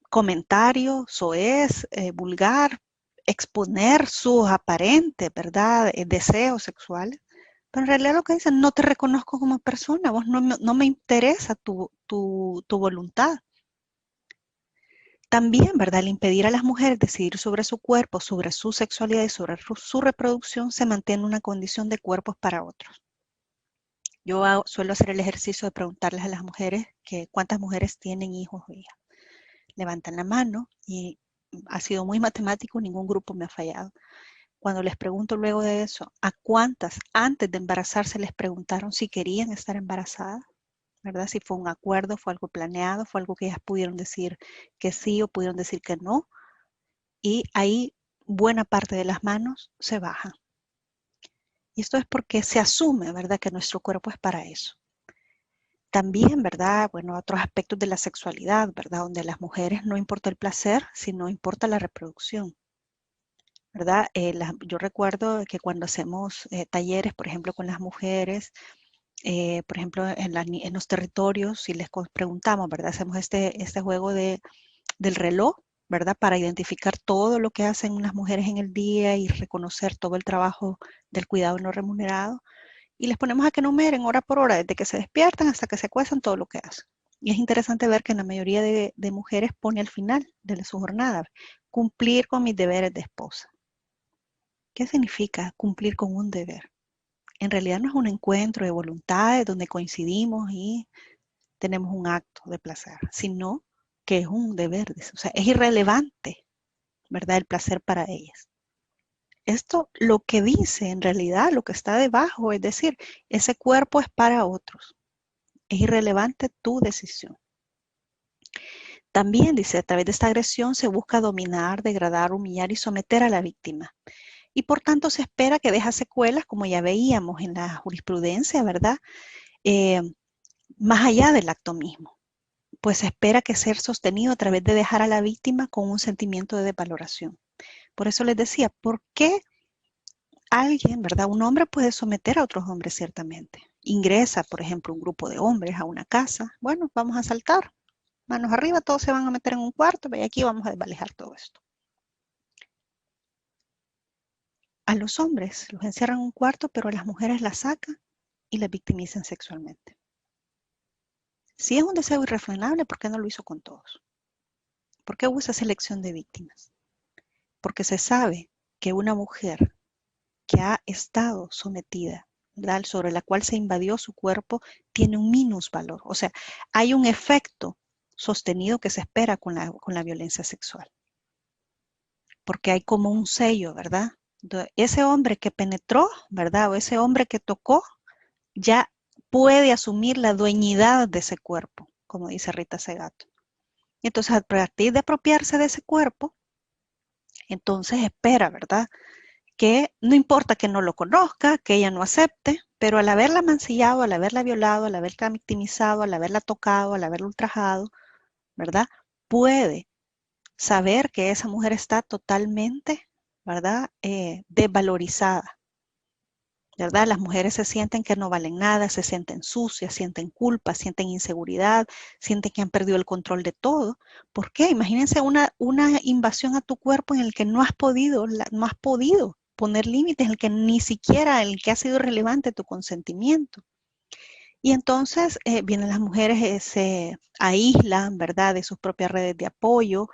comentario, soez, vulgar, exponer sus aparentes, ¿verdad?, deseos sexuales. Pero en realidad lo que dicen, no te reconozco como persona, vos no me interesa tu voluntad. También, ¿verdad?, al impedir a las mujeres decidir sobre su cuerpo, sobre su sexualidad y sobre su reproducción, se mantiene una condición de cuerpos para otros. Yo suelo hacer el ejercicio de preguntarles a las mujeres que cuántas mujeres tienen hijos o hijas. Levantan la mano y ha sido muy matemático, ningún grupo me ha fallado. Cuando les pregunto luego de eso, ¿a cuántas antes de embarazarse les preguntaron si querían estar embarazadas? ¿Verdad? Si fue un acuerdo, fue algo planeado, fue algo que ellas pudieron decir que sí o pudieron decir que no. Y ahí buena parte de las manos se bajan. Y esto es porque se asume, ¿verdad?, que nuestro cuerpo es para eso. También, ¿verdad?, bueno, otros aspectos de la sexualidad, ¿verdad?, donde a las mujeres no importa el placer, sino importa la reproducción, ¿verdad? Yo recuerdo que cuando hacemos talleres, por ejemplo, con las mujeres, por ejemplo, en los territorios, si les preguntamos, ¿verdad?, hacemos este juego del reloj, ¿verdad?, para identificar todo lo que hacen las mujeres en el día y reconocer todo el trabajo del cuidado no remunerado. Y les ponemos a que numeren hora por hora, desde que se despiertan hasta que se acuestan, todo lo que hacen. Y es interesante ver que la mayoría de mujeres pone al final de su jornada, cumplir con mis deberes de esposa. ¿Qué significa cumplir con un deber? En realidad no es un encuentro de voluntades donde coincidimos y tenemos un acto de placer, sino que es un deber, o sea, es irrelevante, ¿verdad?, el placer para ellas. Esto lo que dice en realidad, lo que está debajo, es decir, ese cuerpo es para otros. Es irrelevante tu decisión. También dice, a través de esta agresión se busca dominar, degradar, humillar y someter a la víctima. y por tanto se espera que deja secuelas, como ya veíamos en la jurisprudencia, ¿verdad? Más allá del acto mismo, pues se espera que sea sostenido a través de dejar a la víctima con un sentimiento de desvaloración. Por eso les decía, ¿por qué alguien, ¿verdad? Un hombre puede someter a otros hombres ciertamente. Ingresa, por ejemplo, un grupo de hombres a una casa. Bueno, vamos a saltar. Manos arriba, todos se van a meter en un cuarto y aquí vamos a desvalijar todo esto. A los hombres los encierran en un cuarto, pero a las mujeres las sacan y las victimizan sexualmente. Si es un deseo irrefrenable, ¿por qué no lo hizo con todos? ¿Por qué hubo esa selección de víctimas? Porque se sabe que una mujer que ha estado sometida, ¿verdad?, sobre la cual se invadió su cuerpo, tiene un minusvalor. O sea, hay un efecto sostenido que se espera con la violencia sexual. Porque hay como un sello, ¿verdad? Entonces, ese hombre que penetró, ¿verdad? O ese hombre que tocó, ya puede asumir la dueñidad de ese cuerpo, como dice Rita Segato. Entonces, a partir de apropiarse de ese cuerpo, entonces espera, ¿verdad?, que no importa que no lo conozca, que ella no acepte, pero al haberla mancillado, al haberla violado, al haberla victimizado, al haberla tocado, al haberla ultrajado, ¿verdad?, puede saber que esa mujer está totalmente, ¿verdad?, desvalorizada, ¿verdad? Las mujeres se sienten que no valen nada, se sienten sucias, sienten culpa, sienten inseguridad, sienten que han perdido el control de todo. ¿Por qué? Imagínense una invasión a tu cuerpo en el que no has podido poner límites, en el que ni siquiera, en el que ha sido relevante tu consentimiento. Y entonces vienen las mujeres, se aíslan, ¿verdad?, de sus propias redes de apoyo,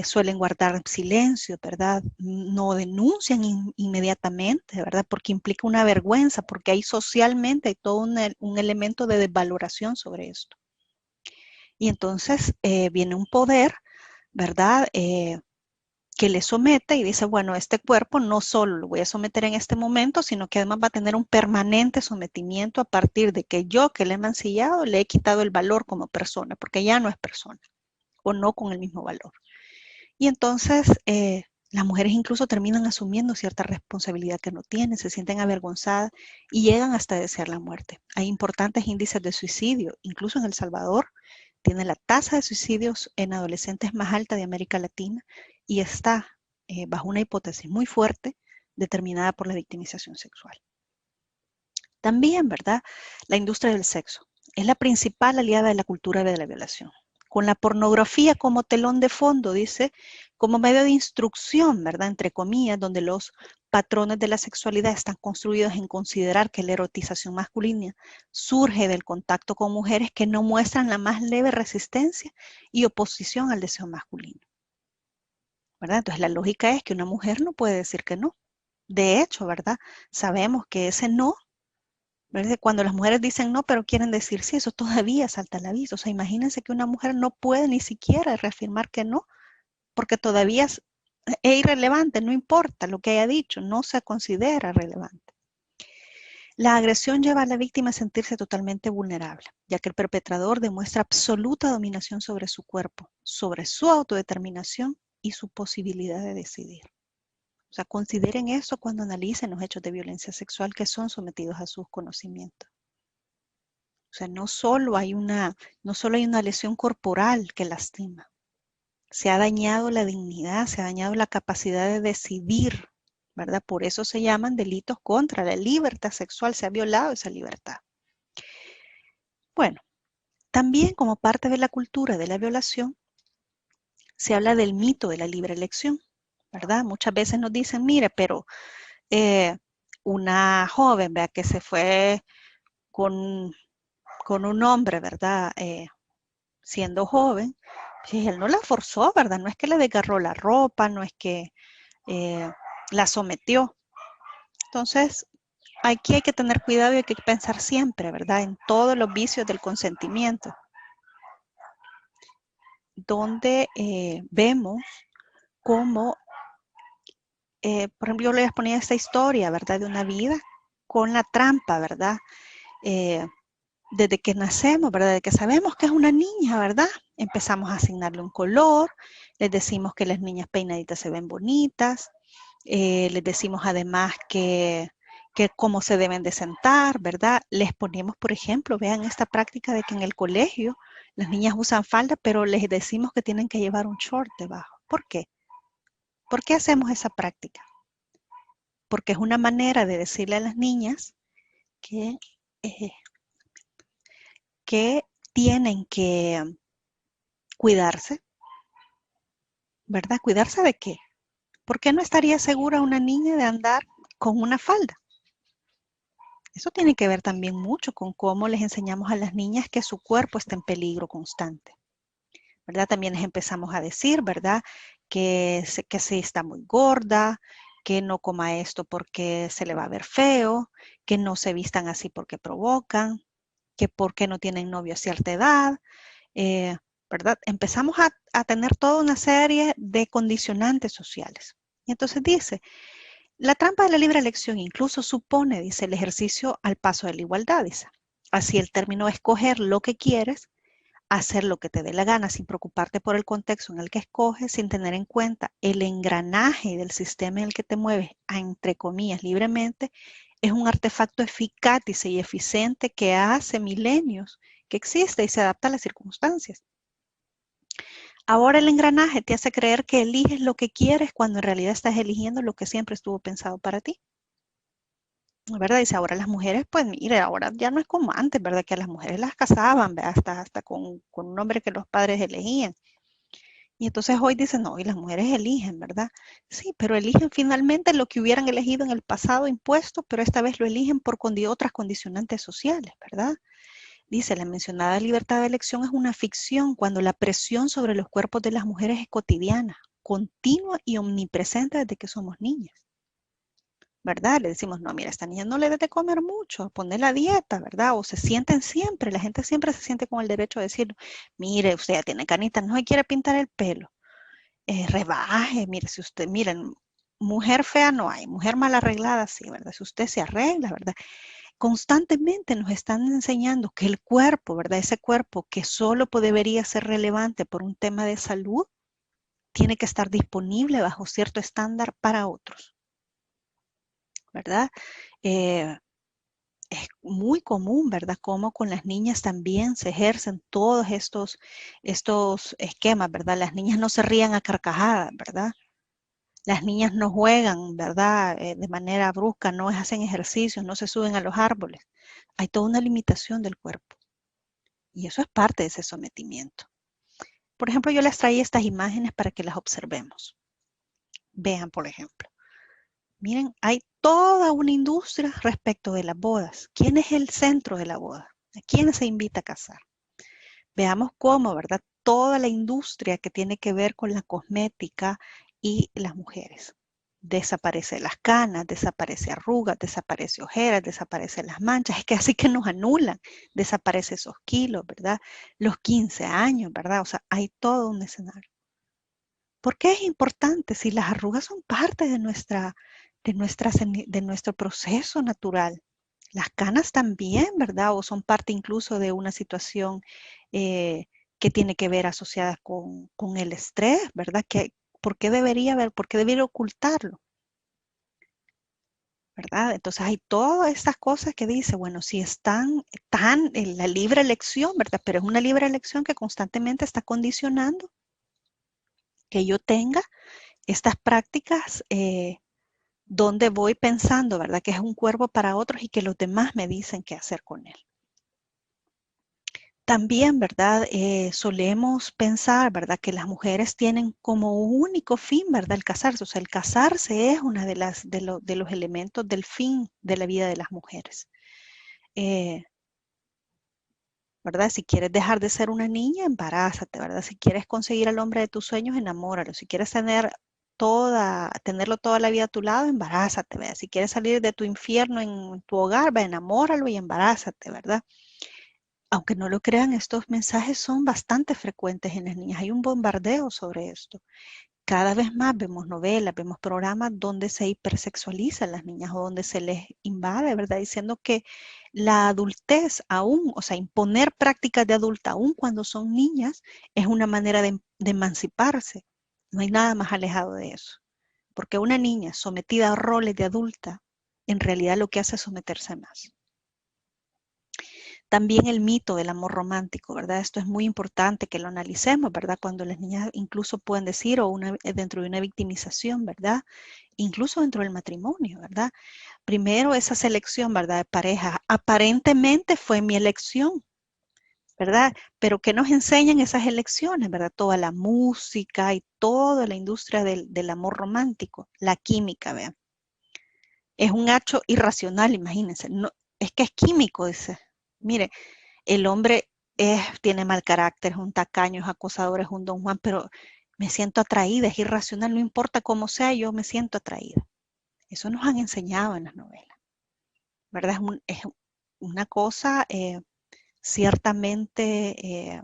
suelen guardar silencio, ¿verdad? No denuncian inmediatamente, ¿verdad? Porque implica una vergüenza, porque hay socialmente hay todo un elemento de desvaloración sobre esto. Y entonces viene un poder, ¿verdad?, que le somete y dice, bueno, este cuerpo no solo lo voy a someter en este momento, sino que además va a tener un permanente sometimiento a partir de que yo, que le he mancillado, le he quitado el valor como persona, porque ya no es persona, o no con el mismo valor. Y entonces las mujeres incluso terminan asumiendo cierta responsabilidad que no tienen, se sienten avergonzadas y llegan hasta desear la muerte. Hay importantes índices de suicidio, incluso en El Salvador tiene la tasa de suicidios en adolescentes más alta de América Latina y está bajo una hipótesis muy fuerte determinada por la victimización sexual. También, ¿verdad?, la industria del sexo es la principal aliada de la cultura de la violación. Con la pornografía como telón de fondo, dice, como medio de instrucción, ¿verdad?, entre comillas, donde los patrones de la sexualidad están construidos en considerar que la erotización masculina surge del contacto con mujeres que no muestran la más leve resistencia y oposición al deseo masculino, ¿verdad? Entonces la lógica es que una mujer no puede decir que no. De hecho, ¿verdad?, sabemos que ese no, ¿verdad?, cuando las mujeres dicen no, pero quieren decir sí, eso todavía salta a la vista. O sea, imagínense que una mujer no puede ni siquiera reafirmar que no, porque todavía es irrelevante, no importa lo que haya dicho, no se considera relevante. La agresión lleva a la víctima a sentirse totalmente vulnerable, ya que el perpetrador demuestra absoluta dominación sobre su cuerpo, sobre su autodeterminación y su posibilidad de decidir. O sea, consideren eso cuando analicen los hechos de violencia sexual que son sometidos a sus conocimientos. O sea, no solo hay una lesión corporal que lastima. Se ha dañado la dignidad, se ha dañado la capacidad de decidir, ¿verdad? Por eso se llaman delitos contra la libertad sexual, se ha violado esa libertad. Bueno, también como parte de la cultura de la violación, se habla del mito de la libre elección, ¿verdad? Muchas veces nos dicen, mire, pero una joven, ¿verdad?, que se fue con un hombre, ¿verdad?, siendo joven, pues él no la forzó, ¿verdad? No es que le desgarró la ropa, no es que la sometió. Entonces, aquí hay que tener cuidado y hay que pensar siempre, ¿verdad?, en todos los vicios del consentimiento, donde vemos cómo, por ejemplo, yo les ponía esta historia, ¿verdad?, de una vida con la trampa, ¿verdad? Desde que nacemos, ¿verdad?, desde que sabemos que es una niña, ¿verdad?, empezamos a asignarle un color, les decimos que las niñas peinaditas se ven bonitas, Les decimos además que cómo se deben de sentar, ¿verdad? Les ponemos, por ejemplo, vean esta práctica de que en el colegio las niñas usan falda, pero les decimos que tienen que llevar un short debajo. ¿Por qué? ¿Por qué hacemos esa práctica? Porque es una manera de decirle a las niñas que, eh, que tienen que cuidarse, ¿verdad? ¿Cuidarse de qué? ¿Por qué no estaría segura una niña de andar con una falda? Eso tiene que ver también mucho con cómo les enseñamos a las niñas que su cuerpo está en peligro constante, ¿verdad? También les empezamos a decir, ¿verdad? Que si está muy gorda, que no coma esto porque se le va a ver feo, que no se vistan así porque provocan, que porque no tienen novio a cierta edad, eh, ¿verdad? Empezamos a tener toda una serie de condicionantes sociales. Y entonces dice, la trampa de la libre elección incluso supone, dice, el ejercicio al paso de la igualdad, dice. Así el término escoger lo que quieres, hacer lo que te dé la gana sin preocuparte por el contexto en el que escoges, sin tener en cuenta el engranaje del sistema en el que te mueves, entre comillas, libremente, es un artefacto eficaz y eficiente que hace milenios que existe y se adapta a las circunstancias. Ahora el engranaje te hace creer que eliges lo que quieres cuando en realidad estás eligiendo lo que siempre estuvo pensado para ti. ¿Verdad? Dice, ahora las mujeres, pues mire, ahora ya no es como antes, ¿verdad? Que a las mujeres las casaban, ¿verdad? Hasta con un hombre que los padres elegían. Y entonces hoy dicen, no, y las mujeres eligen, ¿verdad? Sí, pero eligen finalmente lo que hubieran elegido en el pasado impuesto, pero esta vez lo eligen por otras condicionantes sociales, ¿verdad? Dice, la mencionada libertad de elección es una ficción cuando la presión sobre los cuerpos de las mujeres es cotidiana, continua y omnipresente desde que somos niñas. ¿Verdad? Le decimos, no, mira, esta niña no le debe de comer mucho, poner la dieta, ¿verdad? O se sienten siempre, la gente siempre se siente con el derecho de decir, mire, usted ya tiene canitas, no se quiere pintar el pelo, rebaje, mire, si usted, miren, mujer fea no hay, mujer mal arreglada sí, ¿verdad? Si usted se arregla, ¿verdad? Constantemente nos están enseñando que el cuerpo, ¿verdad? Ese cuerpo que solo debería ser relevante por un tema de salud, tiene que estar disponible bajo cierto estándar para otros, ¿verdad? Eh, es muy común, ¿verdad? Como con las niñas también se ejercen todos estos esquemas, ¿verdad? Las niñas no se rían a carcajadas, ¿verdad? Las niñas no juegan, ¿verdad? De manera brusca, no hacen ejercicios, no se suben a los árboles. Hay toda una limitación del cuerpo y eso es parte de ese sometimiento. Por ejemplo, yo les traía estas imágenes para que las observemos. Vean, por ejemplo. Miren, hay toda una industria respecto de las bodas. ¿Quién es el centro de la boda? ¿A quién se invita a casar? Veamos cómo, ¿verdad? Toda la industria que tiene que ver con la cosmética y las mujeres. Desaparece las canas, desaparece arrugas, desaparece ojeras, desaparecen las manchas. Es que así que nos anulan, desaparece esos kilos, ¿verdad? Los 15 años, ¿verdad? O sea, hay todo un escenario. ¿Por qué es importante si las arrugas son parte de nuestro proceso natural? Las canas también, ¿verdad? O son parte incluso de una situación eh, que tiene que ver asociada con el estrés, ¿verdad? ¿Por qué debería haber, por qué debería ocultarlo? ¿Verdad? Entonces hay todas estas cosas que dice, bueno, si están tan en la libre elección, ¿verdad? Pero es una libre elección que constantemente está condicionando que yo tenga estas prácticas donde voy pensando, ¿verdad? Que es un cuerpo para otros y que los demás me dicen qué hacer con él. También, ¿verdad? Solemos pensar, ¿verdad? Que las mujeres tienen como único fin, ¿verdad? El casarse. O sea, el casarse es una de los elementos del fin de la vida de las mujeres. Eh, ¿Verdad? Si quieres dejar de ser una niña, embarázate, ¿verdad? Si quieres conseguir al hombre de tus sueños, enamóralo. Si quieres tenerlo toda la vida a tu lado, embarázate, ¿verdad? Si quieres salir de tu infierno en tu hogar, enamóralo y embarázate, ¿verdad? Aunque no lo crean, estos mensajes son bastante frecuentes en las niñas. Hay un bombardeo sobre esto. Cada vez más vemos novelas, vemos programas donde se hipersexualizan las niñas o donde se les invade, ¿verdad? Diciendo que la adultez aún, o sea, imponer prácticas de adulta aún cuando son niñas es una manera de emanciparse. No hay nada más alejado de eso. Porque una niña sometida a roles de adulta, en realidad lo que hace es someterse más. También el mito del amor romántico, ¿verdad? Esto es muy importante que lo analicemos, ¿verdad? Cuando las niñas incluso pueden decir, dentro de una victimización, ¿verdad? Incluso dentro del matrimonio, ¿verdad? Primero esa selección, ¿verdad? De pareja, aparentemente fue mi elección, ¿verdad? Pero ¿qué nos enseñan esas elecciones, ¿verdad? Toda la música y toda la industria del amor romántico, la química, vean. Es un hecho irracional, imagínense. No, es que es químico, dice. Mire, el hombre tiene mal carácter, es un tacaño, es acosador, es un don Juan, pero me siento atraída, es irracional, no importa cómo sea, yo me siento atraída. Eso nos han enseñado en las novelas, ¿verdad? Es una cosa ciertamente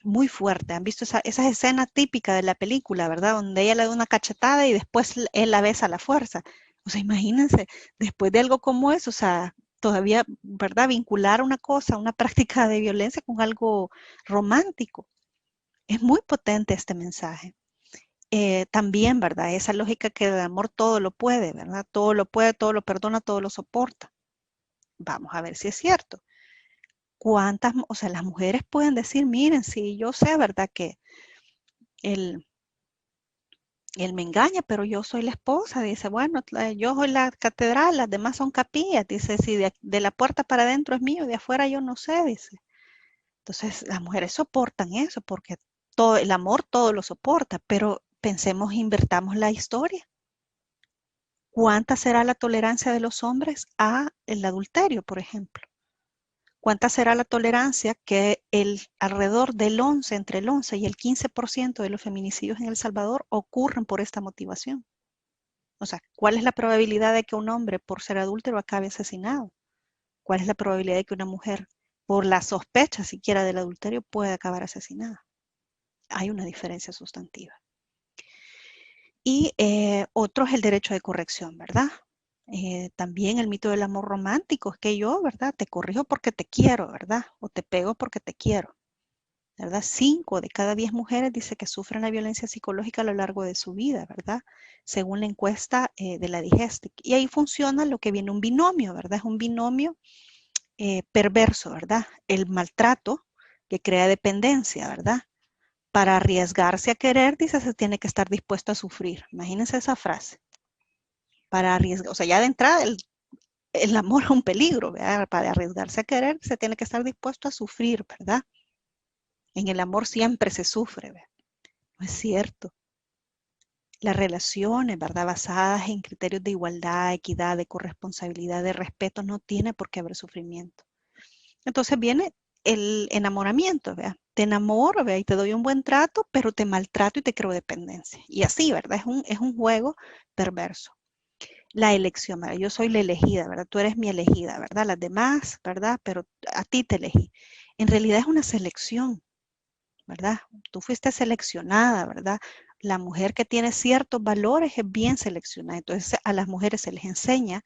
muy fuerte. ¿Han visto esas escenas típicas de la película, verdad? Donde ella le da una cachetada y después él la besa a la fuerza. O sea, imagínense, después de algo como eso, o sea, todavía, ¿verdad? Vincular una cosa, una práctica de violencia con algo romántico. Es muy potente este mensaje. También, ¿verdad? Esa lógica que el amor todo lo puede, ¿verdad? Todo lo puede, todo lo perdona, todo lo soporta. Vamos a ver si es cierto. ¿Cuántas, o sea, las mujeres pueden decir, miren, sí, yo sé, ¿verdad? Que él, él me engaña, pero yo soy la esposa. Dice, bueno, yo soy la catedral, las demás son capillas. Dice, si de la puerta para adentro es mío, de afuera yo no sé, dice. Entonces, las mujeres soportan eso porque todo el amor todo lo soporta, pero pensemos, invertamos la historia. ¿Cuánta será la tolerancia de los hombres a el adulterio, por ejemplo? ¿Cuánta será la tolerancia que alrededor del 11, entre el 11 y el 15% de los feminicidios en El Salvador ocurren por esta motivación? O sea, ¿cuál es la probabilidad de que un hombre por ser adúltero acabe asesinado? ¿Cuál es la probabilidad de que una mujer por la sospecha siquiera del adulterio pueda acabar asesinada? Hay una diferencia sustantiva. Y otro es el derecho de corrección, ¿verdad? También el mito del amor romántico, es que yo, ¿verdad? Te corrijo porque te quiero, ¿verdad? O te pego porque te quiero, ¿verdad? 5 de cada 10 mujeres dice que sufren la violencia psicológica a lo largo de su vida, ¿verdad? Según la encuesta de la Digestic. Y ahí funciona lo que viene un binomio, ¿verdad? Es un binomio perverso, ¿verdad? El maltrato que crea dependencia, ¿verdad? Para arriesgarse a querer, dice, se tiene que estar dispuesto a sufrir. Imagínense esa frase. Para arriesgar, o sea, ya de entrada el amor es un peligro, ¿verdad? Para arriesgarse a querer, se tiene que estar dispuesto a sufrir, ¿verdad? En el amor siempre se sufre, ¿verdad? No es cierto. Las relaciones, ¿verdad? Basadas en criterios de igualdad, equidad, de corresponsabilidad, de respeto, no tiene por qué haber sufrimiento. Entonces viene el enamoramiento, ¿verdad? Te enamoro, ¿verdad? Y te doy un buen trato, pero te maltrato y te creo dependencia. Y así, ¿verdad? Es un juego perverso. La elección, ¿verdad? Yo soy la elegida, ¿verdad? Tú eres mi elegida, ¿verdad? Las demás, ¿verdad? Pero a ti te elegí. En realidad es una selección, ¿verdad? Tú fuiste seleccionada, ¿verdad? La mujer que tiene ciertos valores es bien seleccionada. Entonces a las mujeres se les enseña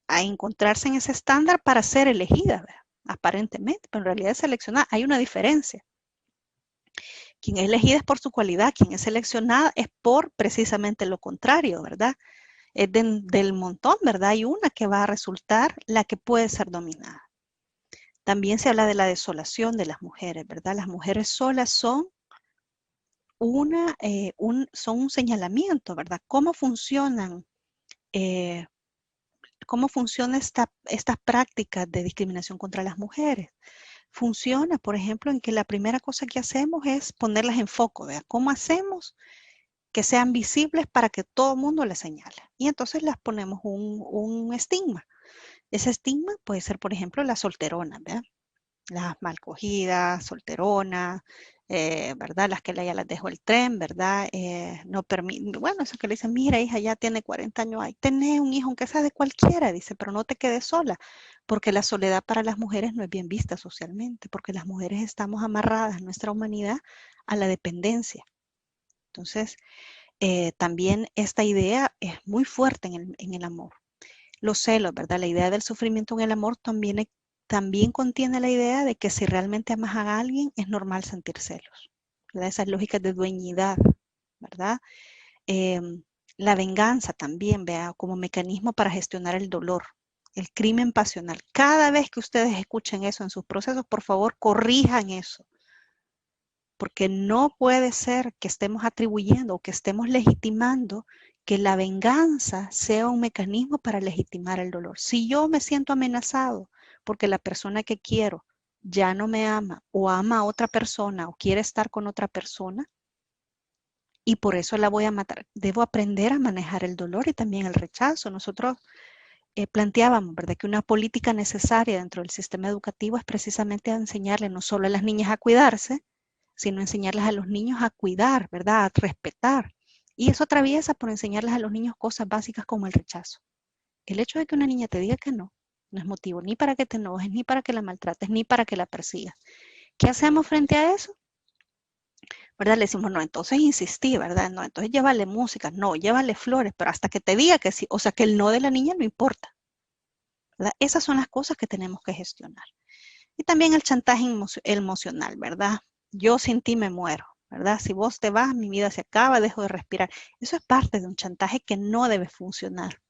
a encontrarse en ese estándar para ser elegidas, ¿verdad? Aparentemente, pero en realidad es seleccionada. Hay una diferencia. Quien es elegida es por su cualidad, quien es seleccionada es por precisamente lo contrario, ¿verdad? Es del montón, ¿verdad? Hay una que va a resultar la que puede ser dominada. También se habla de la desolación de las mujeres, ¿verdad? Las mujeres solas son son un señalamiento, ¿verdad? Eh, cómo funciona esta práctica de discriminación contra las mujeres? Funciona, por ejemplo, en que la primera cosa que hacemos es ponerlas en foco, ¿verdad? ¿Cómo hacemos que sean visibles para que todo el mundo las señale? Y entonces las ponemos un estigma. Ese estigma puede ser, por ejemplo, la solterona, ¿verdad? Las mal cogidas, solteronas, ¿verdad? Las que ya las dejó el tren, ¿verdad? No bueno, eso que le dicen, mira, hija, ya tiene 40 años, ahí tenés un hijo, aunque sea de cualquiera, dice, pero no te quedes sola, porque la soledad para las mujeres no es bien vista socialmente, porque las mujeres estamos amarradas en nuestra humanidad a la dependencia. Entonces, también esta idea es muy fuerte en el amor. Los celos, ¿verdad? La idea del sufrimiento en el amor también contiene la idea de que si realmente amas a alguien es normal sentir celos, ¿verdad? Esas lógicas de dueñidad. ¿verdad? La venganza también, vea, como mecanismo para gestionar el dolor, el crimen pasional. Cada vez que ustedes escuchen eso en sus procesos, por favor, corrijan eso. Porque no puede ser que estemos atribuyendo o que estemos legitimando que la venganza sea un mecanismo para legitimar el dolor. Si yo me siento amenazado porque la persona que quiero ya no me ama o ama a otra persona o quiere estar con otra persona y por eso la voy a matar, debo aprender a manejar el dolor y también el rechazo. Nosotros planteábamos, ¿verdad?, que una política necesaria dentro del sistema educativo es precisamente enseñarle no solo a las niñas a cuidarse, sino enseñarles a los niños a cuidar, ¿verdad?, a respetar. Y eso atraviesa por enseñarles a los niños cosas básicas como el rechazo. El hecho de que una niña te diga que no, no es motivo ni para que te enojes, ni para que la maltrates, ni para que la persigas. ¿Qué hacemos frente a eso? ¿Verdad? Le decimos, no, entonces insistí, ¿verdad? No, entonces llévale música, no, llévale flores, pero hasta que te diga que sí, o sea, que el no de la niña no importa, ¿verdad? Esas son las cosas que tenemos que gestionar. Y también el chantaje emocional, ¿verdad? Yo sin ti me muero, ¿verdad? Si vos te vas, mi vida se acaba, dejo de respirar. Eso es parte de un chantaje que no debe funcionar.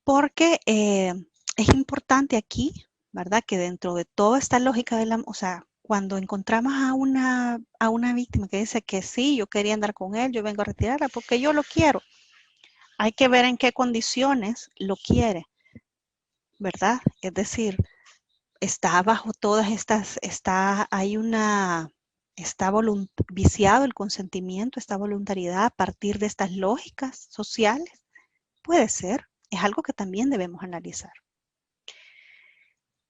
Porque es importante aquí, ¿verdad? Que dentro de toda esta lógica de la, o sea, cuando encontramos a una víctima que dice que sí, yo quería andar con él, yo vengo a retirarla porque yo lo quiero. Hay que ver en qué condiciones lo quiere, ¿verdad? Es decir, está bajo todas estas, está viciado el consentimiento, esta voluntariedad a partir de estas lógicas sociales. Puede ser, es algo que también debemos analizar.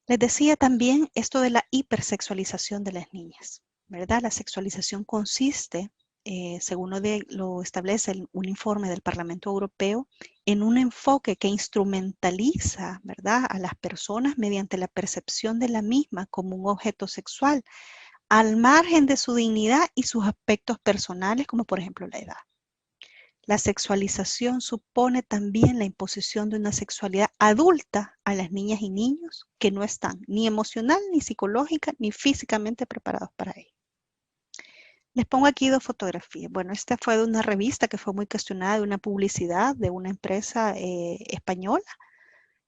Les decía también esto de la hipersexualización de las niñas, ¿verdad? La sexualización consiste, según lo establece un informe del Parlamento Europeo, en un enfoque que instrumentaliza, ¿verdad?, a las personas mediante la percepción de la misma como un objeto sexual, al margen de su dignidad y sus aspectos personales, como por ejemplo la edad. La sexualización supone también la imposición de una sexualidad adulta a las niñas y niños que no están ni emocional, ni psicológica, ni físicamente preparados para ello. Les pongo aquí dos fotografías. Bueno, esta fue de una revista que fue muy cuestionada, de una publicidad de una empresa española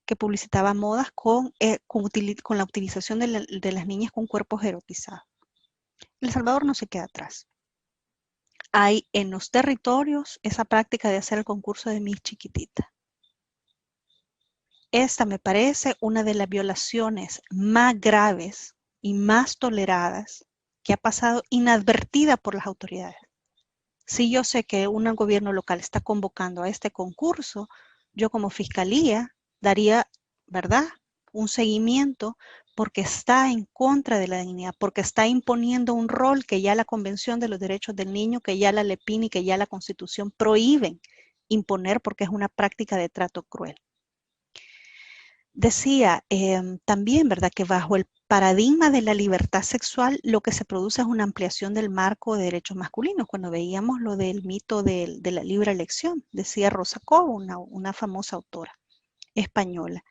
que publicitaba modas con la utilización de las niñas con cuerpos erotizados. El Salvador no se queda atrás. Hay en los territorios esa práctica de hacer el concurso de Miss Chiquitita. Esta me parece una de las violaciones más graves y más toleradas que ha pasado inadvertida por las autoridades. Si yo sé que un gobierno local está convocando a este concurso, yo como fiscalía daría, ¿verdad?, un seguimiento porque está en contra de la dignidad, porque está imponiendo un rol que ya la Convención de los Derechos del Niño, que ya la LEPIN y que ya la Constitución prohíben imponer porque es una práctica de trato cruel. Decía también, ¿verdad?, que bajo el paradigma de la libertad sexual lo que se produce es una ampliación del marco de derechos masculinos. Cuando veíamos lo del mito de la libre elección, decía Rosa Cobo, una famosa autora española.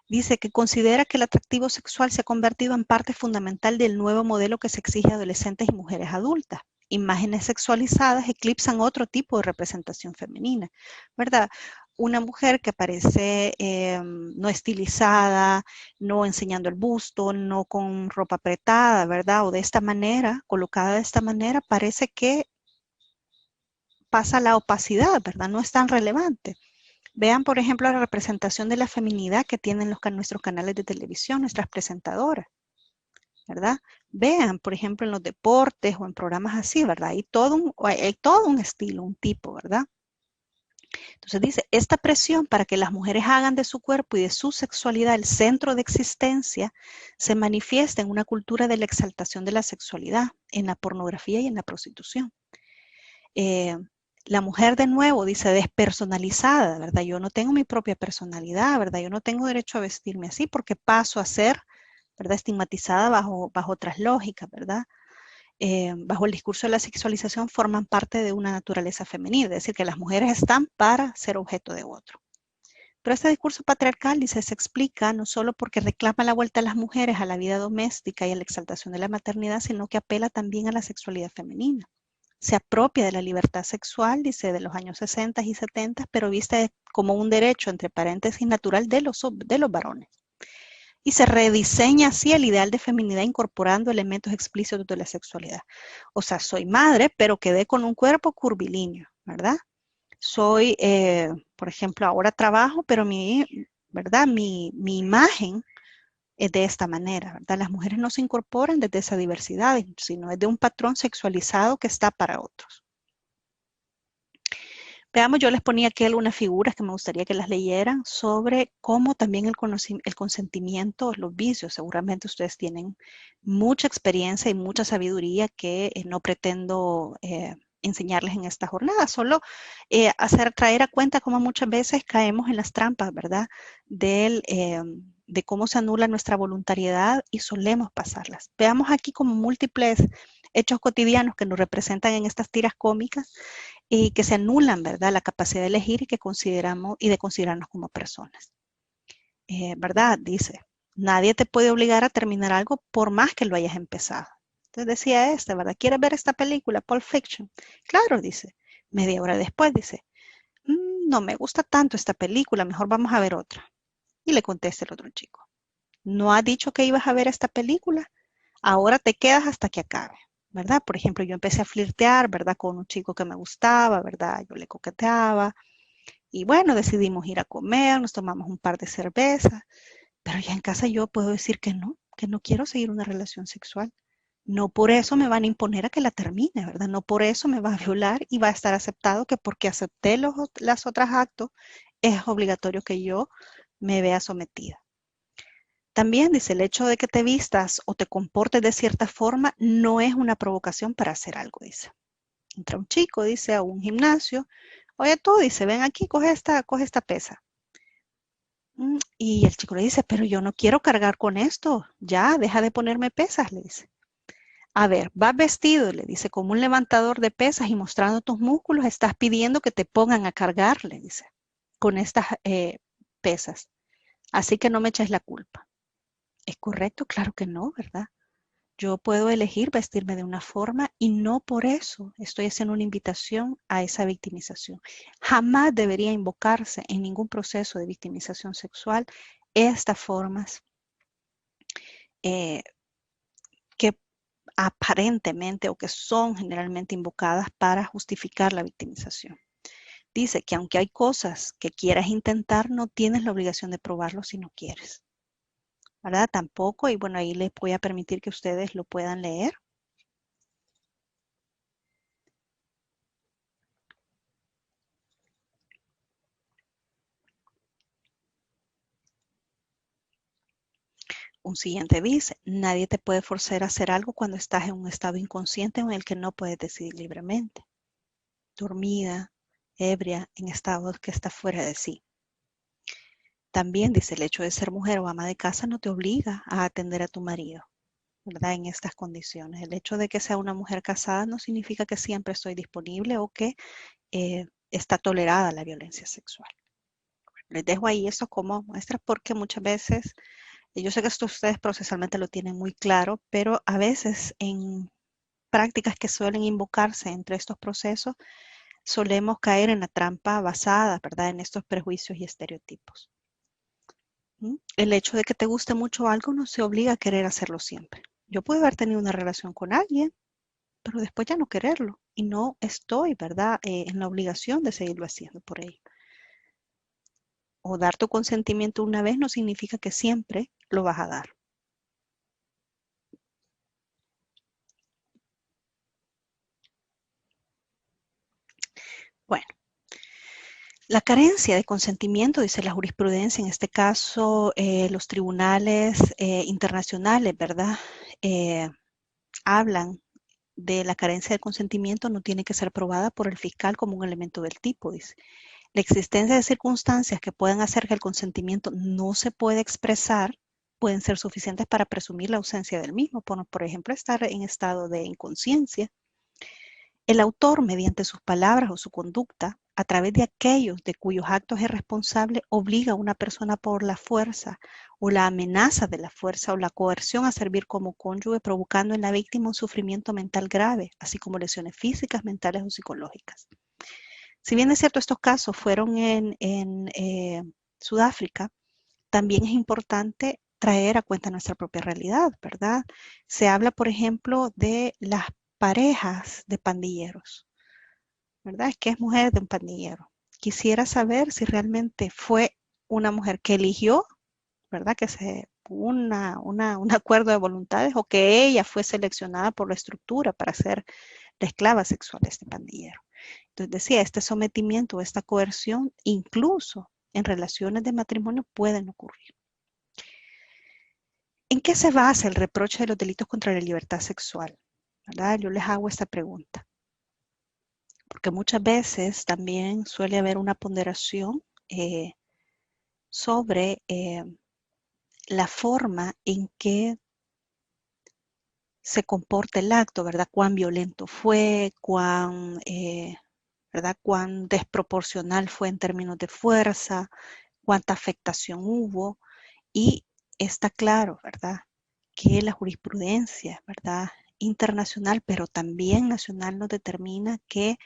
Dice que considera que el atractivo sexual se ha convertido en parte fundamental del nuevo modelo que se exige a adolescentes y mujeres adultas. Imágenes sexualizadas eclipsan otro tipo de representación femenina, ¿verdad? Una mujer que parece no estilizada, no enseñando el busto, no con ropa apretada, ¿verdad? O de esta manera, colocada de esta manera, parece que pasa la opacidad, ¿verdad? No es tan relevante. Vean, por ejemplo, la representación de la feminidad que tienen nuestros canales de televisión, nuestras presentadoras, ¿verdad? Vean, por ejemplo, en los deportes o en programas así, ¿verdad? Hay todo un estilo, un tipo, ¿verdad? Entonces dice, esta presión para que las mujeres hagan de su cuerpo y de su sexualidad el centro de existencia se manifiesta en una cultura de la exaltación de la sexualidad, en la pornografía y en la prostitución. La mujer, de nuevo, dice despersonalizada, ¿verdad? Yo no tengo mi propia personalidad, ¿verdad? Yo no tengo derecho a vestirme así porque paso a ser, ¿verdad?, estigmatizada bajo otras lógicas, ¿verdad? Bajo el discurso de la sexualización forman parte de una naturaleza femenina, es decir, que las mujeres están para ser objeto de otro. Pero este discurso patriarcal, dice, se explica no solo porque reclama la vuelta de las mujeres a la vida doméstica y a la exaltación de la maternidad, sino que apela también a la sexualidad femenina. Se apropia de la libertad sexual, dice, de los años 60 y 70, pero vista como un derecho, entre paréntesis, natural de los varones. Y se rediseña así el ideal de feminidad incorporando elementos explícitos de la sexualidad. O sea, soy madre, pero quedé con un cuerpo curvilíneo, ¿verdad? Soy, por ejemplo, ahora trabajo, pero ¿verdad? Mi imagen es de esta manera, ¿verdad? Las mujeres no se incorporan desde esa diversidad, sino es de un patrón sexualizado que está para otros. Veamos, yo les ponía aquí algunas figuras que me gustaría que las leyeran sobre cómo también el consentimiento, los vicios, seguramente ustedes tienen mucha experiencia y mucha sabiduría que no pretendo enseñarles en esta jornada, solo traer a cuenta cómo muchas veces caemos en las trampas, ¿verdad? De cómo se anula nuestra voluntariedad y solemos pasarlas. Veamos aquí como múltiples hechos cotidianos que nos representan en estas tiras cómicas y que se anulan, ¿verdad? La capacidad de elegir y de considerarnos como personas. ¿Verdad? Dice, nadie te puede obligar a terminar algo por más que lo hayas empezado. Entonces decía ¿verdad? ¿Quieres ver esta película, Pulp Fiction? Claro, dice. Media hora después dice, no me gusta tanto esta película, mejor vamos a ver otra. Y le contesta el otro chico, ¿no has dicho que ibas a ver esta película? Ahora te quedas hasta que acabe. ¿Verdad? Por ejemplo, yo empecé a flirtear, ¿verdad? Con un chico que me gustaba, ¿verdad? Yo le coqueteaba. Y bueno, decidimos ir a comer, nos tomamos un par de cervezas, pero ya en casa yo puedo decir que no quiero seguir una relación sexual. No por eso me van a imponer a que la termine, ¿verdad? No por eso me va a violar y va a estar aceptado que porque acepté las otras actos es obligatorio que yo me vea sometida. También dice, el hecho de que te vistas o te comportes de cierta forma no es una provocación para hacer algo, dice. Entra un chico, dice, a un gimnasio. Oye, tú, dice, ven aquí, coge esta pesa. Y el chico le dice, pero yo no quiero cargar con esto. Ya, deja de ponerme pesas, le dice. A ver, vas vestido, le dice, como un levantador de pesas y mostrando tus músculos, estás pidiendo que te pongan a cargar, le dice, con estas pesas. Así que no me eches la culpa. ¿Es correcto? Claro que no, ¿verdad? Yo puedo elegir vestirme de una forma y no por eso estoy haciendo una invitación a esa victimización. Jamás debería invocarse en ningún proceso de victimización sexual estas formas que aparentemente o que son generalmente invocadas para justificar la victimización. Dice que aunque hay cosas que quieras intentar, no tienes la obligación de probarlo si no quieres. ¿Verdad? Tampoco, y bueno, ahí les voy a permitir que ustedes lo puedan leer. Un siguiente dice, nadie te puede forzar a hacer algo cuando estás en un estado inconsciente en el que no puedes decidir libremente. Dormida, ebria, en estados que está fuera de sí. También dice, el hecho de ser mujer o ama de casa no te obliga a atender a tu marido, ¿verdad? En estas condiciones. El hecho de que sea una mujer casada no significa que siempre estoy disponible o que está tolerada la violencia sexual. Les dejo ahí esto como muestra porque muchas veces, yo sé que esto ustedes procesalmente lo tienen muy claro, pero a veces en prácticas que suelen invocarse entre estos procesos, solemos caer en la trampa basada, ¿verdad?, en estos prejuicios y estereotipos. El hecho de que te guste mucho algo no se obliga a querer hacerlo siempre. Yo puedo haber tenido una relación con alguien, pero después ya no quererlo y no estoy, ¿verdad?, en la obligación de seguirlo haciendo por ello. O dar tu consentimiento una vez no significa que siempre lo vas a dar. Bueno, la carencia de consentimiento, dice la jurisprudencia, en este caso los tribunales internacionales, ¿verdad? Hablan de la carencia de consentimiento, no tiene que ser probada por el fiscal como un elemento del tipo, dice. La existencia de circunstancias que puedan hacer que el consentimiento no se pueda expresar pueden ser suficientes para presumir la ausencia del mismo, por ejemplo, estar en estado de inconsciencia. El autor, mediante sus palabras o su conducta, a través de aquellos de cuyos actos es responsable, obliga a una persona por la fuerza o la amenaza de la fuerza o la coerción a servir como cónyuge, provocando en la víctima un sufrimiento mental grave, así como lesiones físicas, mentales o psicológicas. Si bien es cierto, estos casos fueron en Sudáfrica, también es importante traer a cuenta nuestra propia realidad, ¿verdad? Se habla, por ejemplo, de las parejas de pandilleros, ¿verdad? Es que es mujer de un pandillero. Quisiera saber si realmente fue una mujer que eligió, ¿verdad? Que se un acuerdo de voluntades o que ella fue seleccionada por la estructura para ser la esclava sexual de este pandillero. Entonces decía, este sometimiento, esta coerción, incluso en relaciones de matrimonio pueden ocurrir. ¿En qué se basa el reproche de los delitos contra la libertad sexual? ¿Verdad? Yo les hago esta pregunta. Porque muchas veces también suele haber una ponderación sobre la forma en que se comporta el acto, ¿verdad? Cuán violento fue, ¿verdad? Cuán desproporcional fue en términos de fuerza, cuánta afectación hubo. Y está claro, ¿verdad? Que la jurisprudencia, ¿verdad? Internacional, pero también nacional nos determina que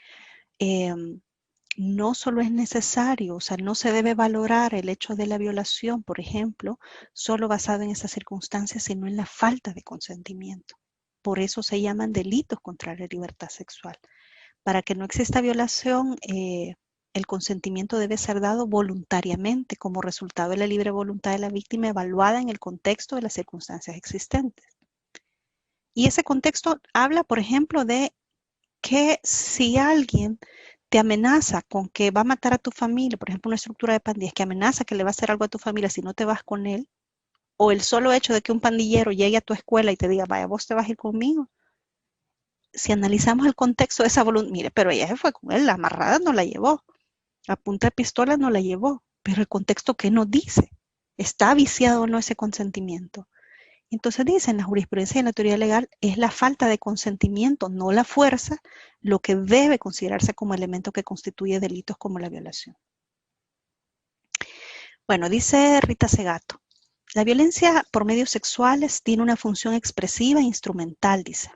no solo es necesario, o sea, no se debe valorar el hecho de la violación, por ejemplo, solo basado en esas circunstancias, sino en la falta de consentimiento. Por eso se llaman delitos contra la libertad sexual. Para que no exista violación, el consentimiento debe ser dado voluntariamente como resultado de la libre voluntad de la víctima evaluada en el contexto de las circunstancias existentes. Y ese contexto habla, por ejemplo, de que si alguien te amenaza con que va a matar a tu familia, por ejemplo, una estructura de pandillas que amenaza que le va a hacer algo a tu familia si no te vas con él, o el solo hecho de que un pandillero llegue a tu escuela y te diga, vaya, vos te vas a ir conmigo. Si analizamos el contexto de esa voluntad, mire, pero ella se fue con él, la amarrada no la llevó, a punta de pistola no la llevó, pero el contexto, ¿qué nos dice? ¿Está viciado o no ese consentimiento? Entonces dicen, la jurisprudencia y en la teoría legal es la falta de consentimiento, no la fuerza, lo que debe considerarse como elemento que constituye delitos como la violación. Bueno, dice Rita Segato, la violencia por medios sexuales tiene una función expresiva e instrumental, dice.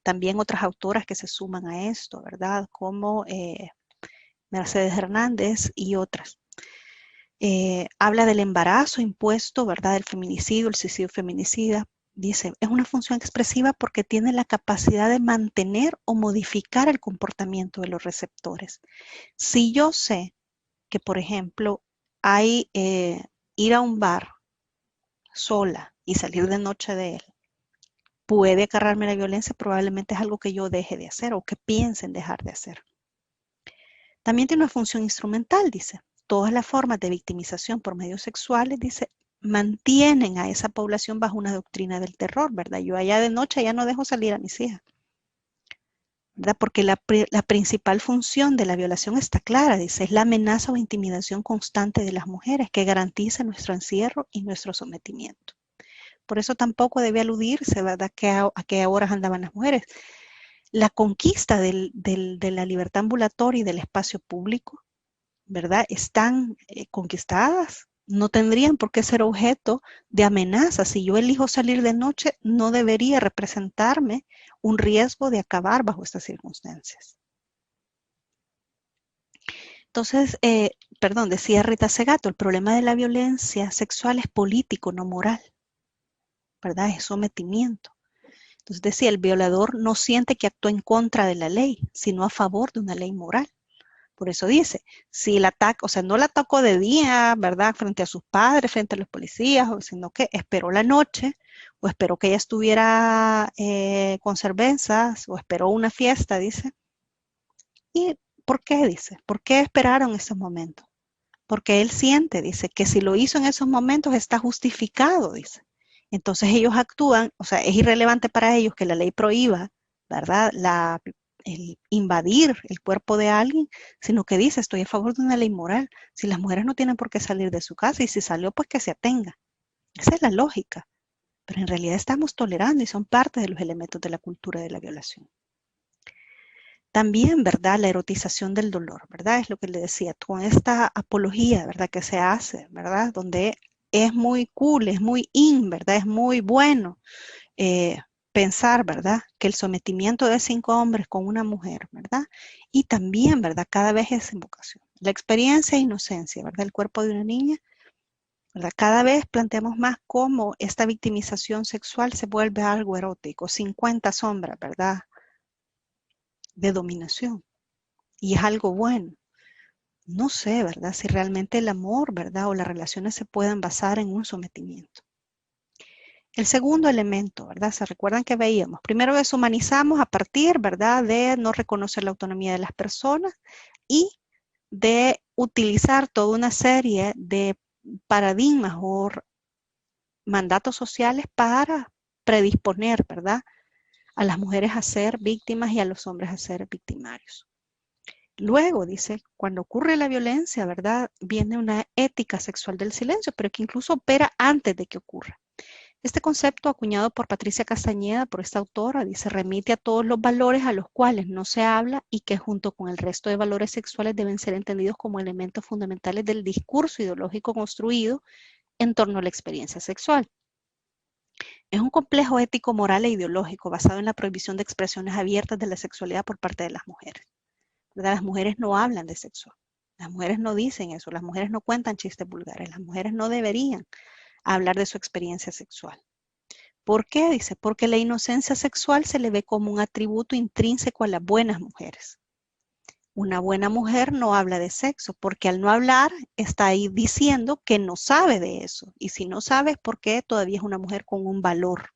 También otras autoras que se suman a esto, ¿verdad? Como Mercedes Hernández y otras. Habla del embarazo impuesto, ¿verdad? El feminicidio, el suicidio feminicida. Dice, es una función expresiva porque tiene la capacidad de mantener o modificar el comportamiento de los receptores. Si yo sé que, por ejemplo, hay ir a un bar sola y salir de noche de él, puede acarrearme la violencia, probablemente es algo que yo deje de hacer o que piense en dejar de hacer. También tiene una función instrumental, dice. Todas las formas de victimización por medios sexuales, dice, mantienen a esa población bajo una doctrina del terror, ¿verdad? Yo allá de noche ya no dejo salir a mis hijas, ¿verdad? Porque la principal función de la violación está clara, dice, es la amenaza o intimidación constante de las mujeres que garantiza nuestro encierro y nuestro sometimiento. Por eso tampoco debe aludirse, ¿verdad?, a qué horas andaban las mujeres. La conquista de la libertad ambulatoria y del espacio público, ¿verdad?, están conquistadas. No tendrían por qué ser objeto de amenazas. Si yo elijo salir de noche, no debería representarme un riesgo de acabar bajo estas circunstancias. Entonces, decía Rita Segato, el problema de la violencia sexual es político, no moral, ¿verdad? Es sometimiento. Entonces decía, el violador no siente que actuó en contra de la ley, sino a favor de una ley moral. Por eso dice, si el ataque, o sea, no la atacó de día, ¿verdad?, frente a sus padres, frente a los policías, sino que esperó la noche, o esperó que ella estuviera con cervezas, o esperó una fiesta, dice. ¿Y por qué, dice? ¿Por qué esperaron esos momentos? Porque él siente, dice, que si lo hizo en esos momentos está justificado, dice. Entonces ellos actúan, o sea, es irrelevante para ellos que la ley prohíba, ¿verdad?, el invadir el cuerpo de alguien, sino que dice, estoy a favor de una ley moral. Si las mujeres no tienen por qué salir de su casa y si salió, pues que se atenga. Esa es la lógica. Pero en realidad estamos tolerando y son parte de los elementos de la cultura de la violación. También, ¿verdad? La erotización del dolor, ¿verdad? Es lo que le decía, con esta apología, ¿verdad? Que se hace, ¿verdad? Donde es muy cool, es muy in, ¿verdad? Es muy bueno eh, pensar, ¿verdad? Que el sometimiento de 5 hombres con una mujer, ¿verdad? Y también, ¿verdad? Cada vez es invocación. La experiencia e inocencia, ¿verdad? El cuerpo de una niña, ¿verdad? Cada vez planteamos más cómo esta victimización sexual se vuelve algo erótico, 50 sombras, ¿verdad? De dominación. Y es algo bueno. No sé, ¿verdad? Si realmente el amor, ¿verdad? O las relaciones se puedan basar en un sometimiento. El segundo elemento, ¿verdad? Se recuerdan que veíamos. Primero deshumanizamos a partir, ¿verdad? De no reconocer la autonomía de las personas y de utilizar toda una serie de paradigmas o mandatos sociales para predisponer, ¿verdad? A las mujeres a ser víctimas y a los hombres a ser victimarios. Luego, dice, cuando ocurre la violencia, ¿verdad? Viene una ética sexual del silencio, pero que incluso opera antes de que ocurra. Este concepto, acuñado por Patricia Castañeda, por esta autora, dice, remite a todos los valores a los cuales no se habla y que junto con el resto de valores sexuales deben ser entendidos como elementos fundamentales del discurso ideológico construido en torno a la experiencia sexual. Es un complejo ético, moral e ideológico basado en la prohibición de expresiones abiertas de la sexualidad por parte de las mujeres. ¿Verdad? Las mujeres no hablan de sexo. Las mujeres no dicen eso. Las mujeres no cuentan chistes vulgares. Las mujeres no deberían hablar de su experiencia sexual. ¿Por qué? Dice, porque la inocencia sexual se le ve como un atributo intrínseco a las buenas mujeres. Una buena mujer no habla de sexo, porque al no hablar está ahí diciendo que no sabe de eso. Y si no sabe es porque todavía es una mujer con un valor,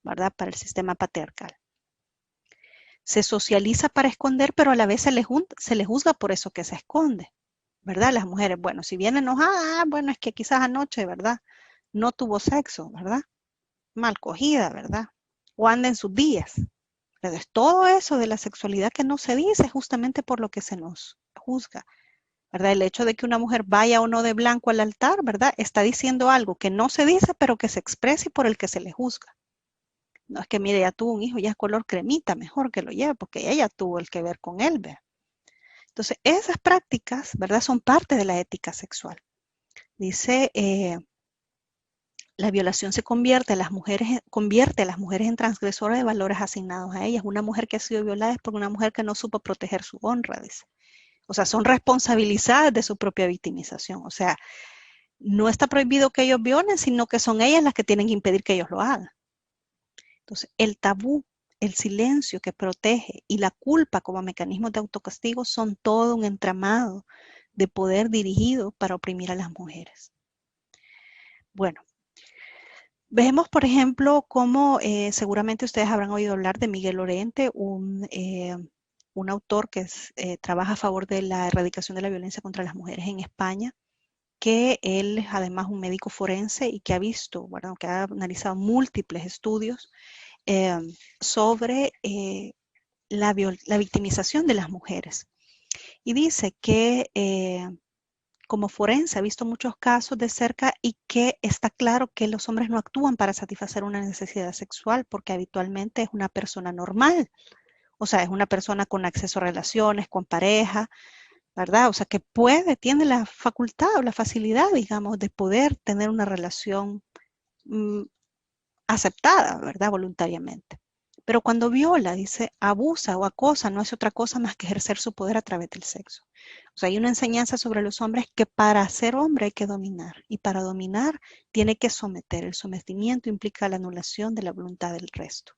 ¿verdad? Para el sistema patriarcal. Se socializa para esconder, pero a la vez se le juzga por eso que se esconde, ¿verdad? Las mujeres, bueno, si viene enojada, bueno, es que quizás anoche, ¿verdad? No tuvo sexo, ¿verdad? Mal cogida, ¿verdad? O anda en sus días. Entonces, todo eso de la sexualidad que no se dice es justamente por lo que se nos juzga, ¿verdad? El hecho de que una mujer vaya o no de blanco al altar, ¿verdad? Está diciendo algo que no se dice, pero que se expresa y por el que se le juzga. No es que, mire, ya tuvo un hijo, ya es color cremita, mejor que lo lleve, porque ella tuvo el que ver con él, ¿ve? Entonces, esas prácticas, ¿verdad? Son parte de la ética sexual. Dice, la violación convierte a las mujeres en transgresoras de valores asignados a ellas. Una mujer que ha sido violada es por una mujer que no supo proteger su honra, dice. O sea, son responsabilizadas de su propia victimización. O sea, no está prohibido que ellos violen, sino que son ellas las que tienen que impedir que ellos lo hagan. Entonces, el tabú, el silencio que protege y la culpa como mecanismos de autocastigo son todo un entramado de poder dirigido para oprimir a las mujeres. Bueno, vemos, por ejemplo, cómo seguramente ustedes habrán oído hablar de Miguel Lorente, un autor que trabaja a favor de la erradicación de la violencia contra las mujeres en España, que él es además un médico forense y que ha visto, bueno, que ha analizado múltiples estudios sobre la victimización de las mujeres. Y dice que como forense ha visto muchos casos de cerca y que está claro que los hombres no actúan para satisfacer una necesidad sexual porque habitualmente es una persona normal. O sea, es una persona con acceso a relaciones, con pareja, ¿verdad? O sea, que tiene la facultad o la facilidad, digamos, de poder tener una relación aceptada, ¿verdad? Voluntariamente. Pero cuando viola, dice, abusa o acosa, no hace otra cosa más que ejercer su poder a través del sexo. O sea, hay una enseñanza sobre los hombres que para ser hombre hay que dominar. Y para dominar tiene que someter. El sometimiento implica la anulación de la voluntad del resto.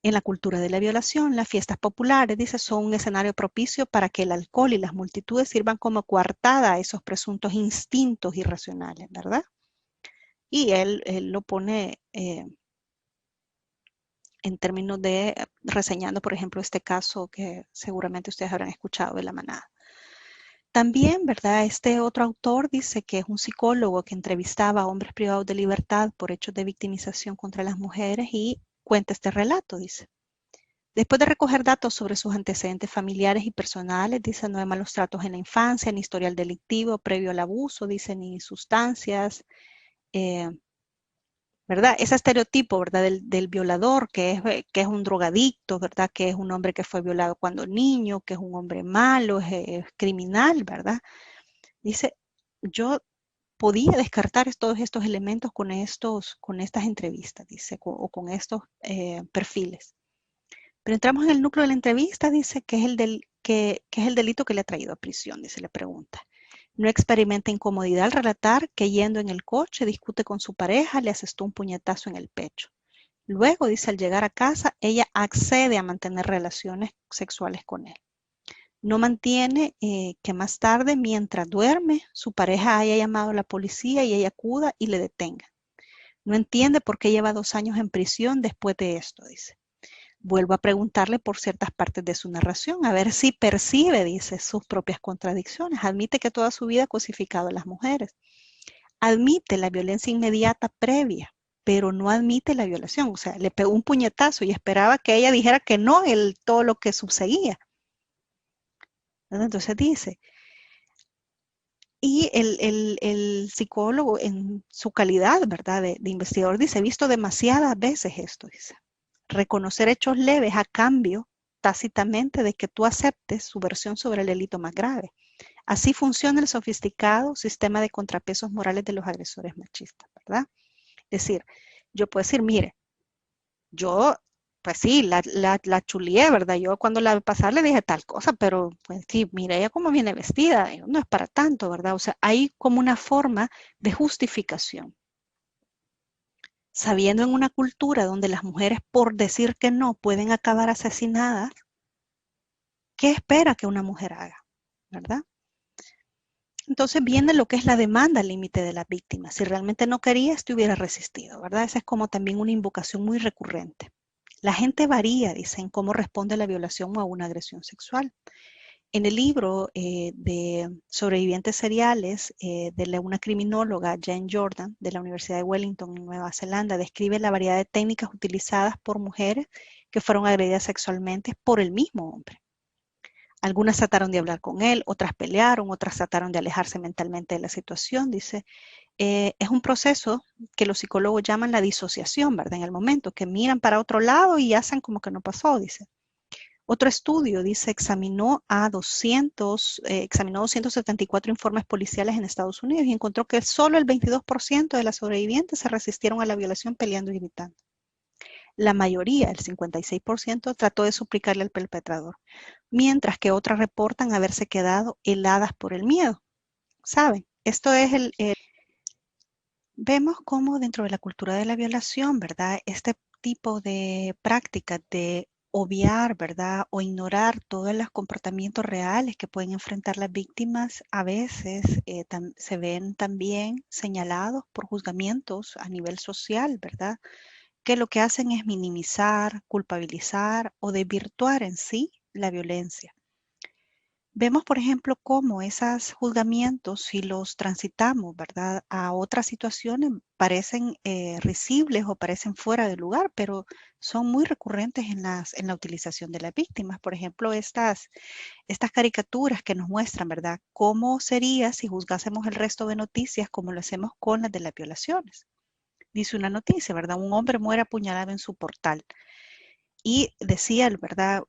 En la cultura de la violación, las fiestas populares, dice, son un escenario propicio para que el alcohol y las multitudes sirvan como coartada a esos presuntos instintos irracionales, ¿verdad? Y él lo pone en términos de reseñando, por ejemplo, este caso que seguramente ustedes habrán escuchado de la manada. También, ¿verdad? Este otro autor dice que es un psicólogo que entrevistaba a hombres privados de libertad por hechos de victimización contra las mujeres y cuenta este relato, dice. Después de recoger datos sobre sus antecedentes familiares y personales, dice, no hay malos tratos en la infancia, ni historial delictivo previo al abuso, dice, ni sustancias, ¿verdad? Ese estereotipo, ¿verdad? Del violador, que es un drogadicto, ¿verdad? Que es un hombre que fue violado cuando niño, que es un hombre malo, es criminal, ¿verdad? Dice, yo podía descartar todos estos elementos con estas entrevistas, dice, o con estos perfiles. Pero entramos en el núcleo de la entrevista, dice, que es el delito que le ha traído a prisión, dice, le pregunta. No experimenta incomodidad al relatar que yendo en el coche discute con su pareja, le asestó un puñetazo en el pecho. Luego, dice, al llegar a casa, ella accede a mantener relaciones sexuales con él. No mantiene que más tarde, mientras duerme, su pareja haya llamado a la policía y ella acuda y le detenga. No entiende por qué lleva 2 años en prisión después de esto, dice. Vuelvo a preguntarle por ciertas partes de su narración, a ver si percibe, dice, sus propias contradicciones. Admite que toda su vida ha cosificado a las mujeres. Admite la violencia inmediata previa, pero no admite la violación. O sea, le pegó un puñetazo y esperaba que ella dijera que no, todo lo que subseguía. Entonces dice, y el psicólogo en su calidad, ¿verdad?, de investigador, dice, he visto demasiadas veces esto, dice. Reconocer hechos leves a cambio tácitamente de que tú aceptes su versión sobre el delito más grave. Así funciona el sofisticado sistema de contrapesos morales de los agresores machistas, ¿verdad? Es decir, yo puedo decir, mire, yo, pues sí, la chulié, ¿verdad? Yo cuando la vi pasar le dije tal cosa, pero pues sí, mira ella cómo viene vestida, no es para tanto, ¿verdad? O sea, hay como una forma de justificación. Sabiendo en una cultura donde las mujeres por decir que no pueden acabar asesinadas, ¿qué espera que una mujer haga? ¿Verdad? Entonces viene lo que es la demanda límite de la víctima. Si realmente no quería, te hubiera resistido, ¿verdad? Esa es como también una invocación muy recurrente. La gente varía, dice, en cómo responde a la violación o a una agresión sexual. En el libro de sobrevivientes seriales de una criminóloga, Jane Jordan, de la Universidad de Wellington, en Nueva Zelanda, describe la variedad de técnicas utilizadas por mujeres que fueron agredidas sexualmente por el mismo hombre. Algunas trataron de hablar con él, otras pelearon, otras trataron de alejarse mentalmente de la situación. Dice, es un proceso que los psicólogos llaman la disociación, ¿verdad? En el momento que miran para otro lado y hacen como que no pasó, dice. Otro estudio, dice, examinó 274 informes policiales en Estados Unidos y encontró que solo el 22% de las sobrevivientes se resistieron a la violación peleando y gritando. La mayoría, el 56%, trató de suplicarle al perpetrador, mientras que otras reportan haberse quedado heladas por el miedo. ¿Saben? Esto es Vemos cómo dentro de la cultura de la violación, ¿verdad? Este tipo de prácticas de obviar, ¿verdad? O ignorar todos los comportamientos reales que pueden enfrentar las víctimas, a veces se ven también señalados por juzgamientos a nivel social, ¿verdad? Que lo que hacen es minimizar, culpabilizar o desvirtuar en sí la violencia. Vemos, por ejemplo, cómo esos juzgamientos, si los transitamos, ¿verdad?, a otras situaciones, parecen risibles o parecen fuera de lugar, pero son muy recurrentes en la utilización de las víctimas. Por ejemplo, estas caricaturas que nos muestran, ¿verdad?, cómo sería si juzgásemos el resto de noticias como lo hacemos con las de las violaciones. Dice una noticia, ¿verdad? Un hombre muere apuñalado en su portal. Y decía, ¿verdad?,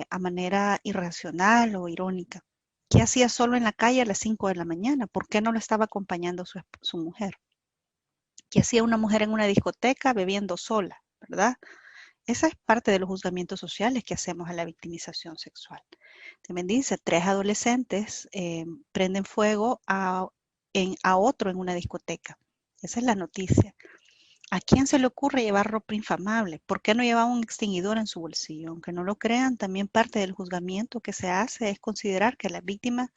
a manera irracional o irónica, ¿qué hacía solo en la calle a las 5 de la mañana? ¿Por qué no lo estaba acompañando su mujer? ¿Qué hacía una mujer en una discoteca bebiendo sola? ¿Verdad? Esa es parte de los juzgamientos sociales que hacemos a la victimización sexual. También dice, 3 adolescentes prenden fuego a otro en una discoteca. Esa es la noticia. ¿A quién se le ocurre llevar ropa inflamable? ¿Por qué no llevaba un extinguidor en su bolsillo? Aunque no lo crean, también parte del juzgamiento que se hace es considerar que las víctimas,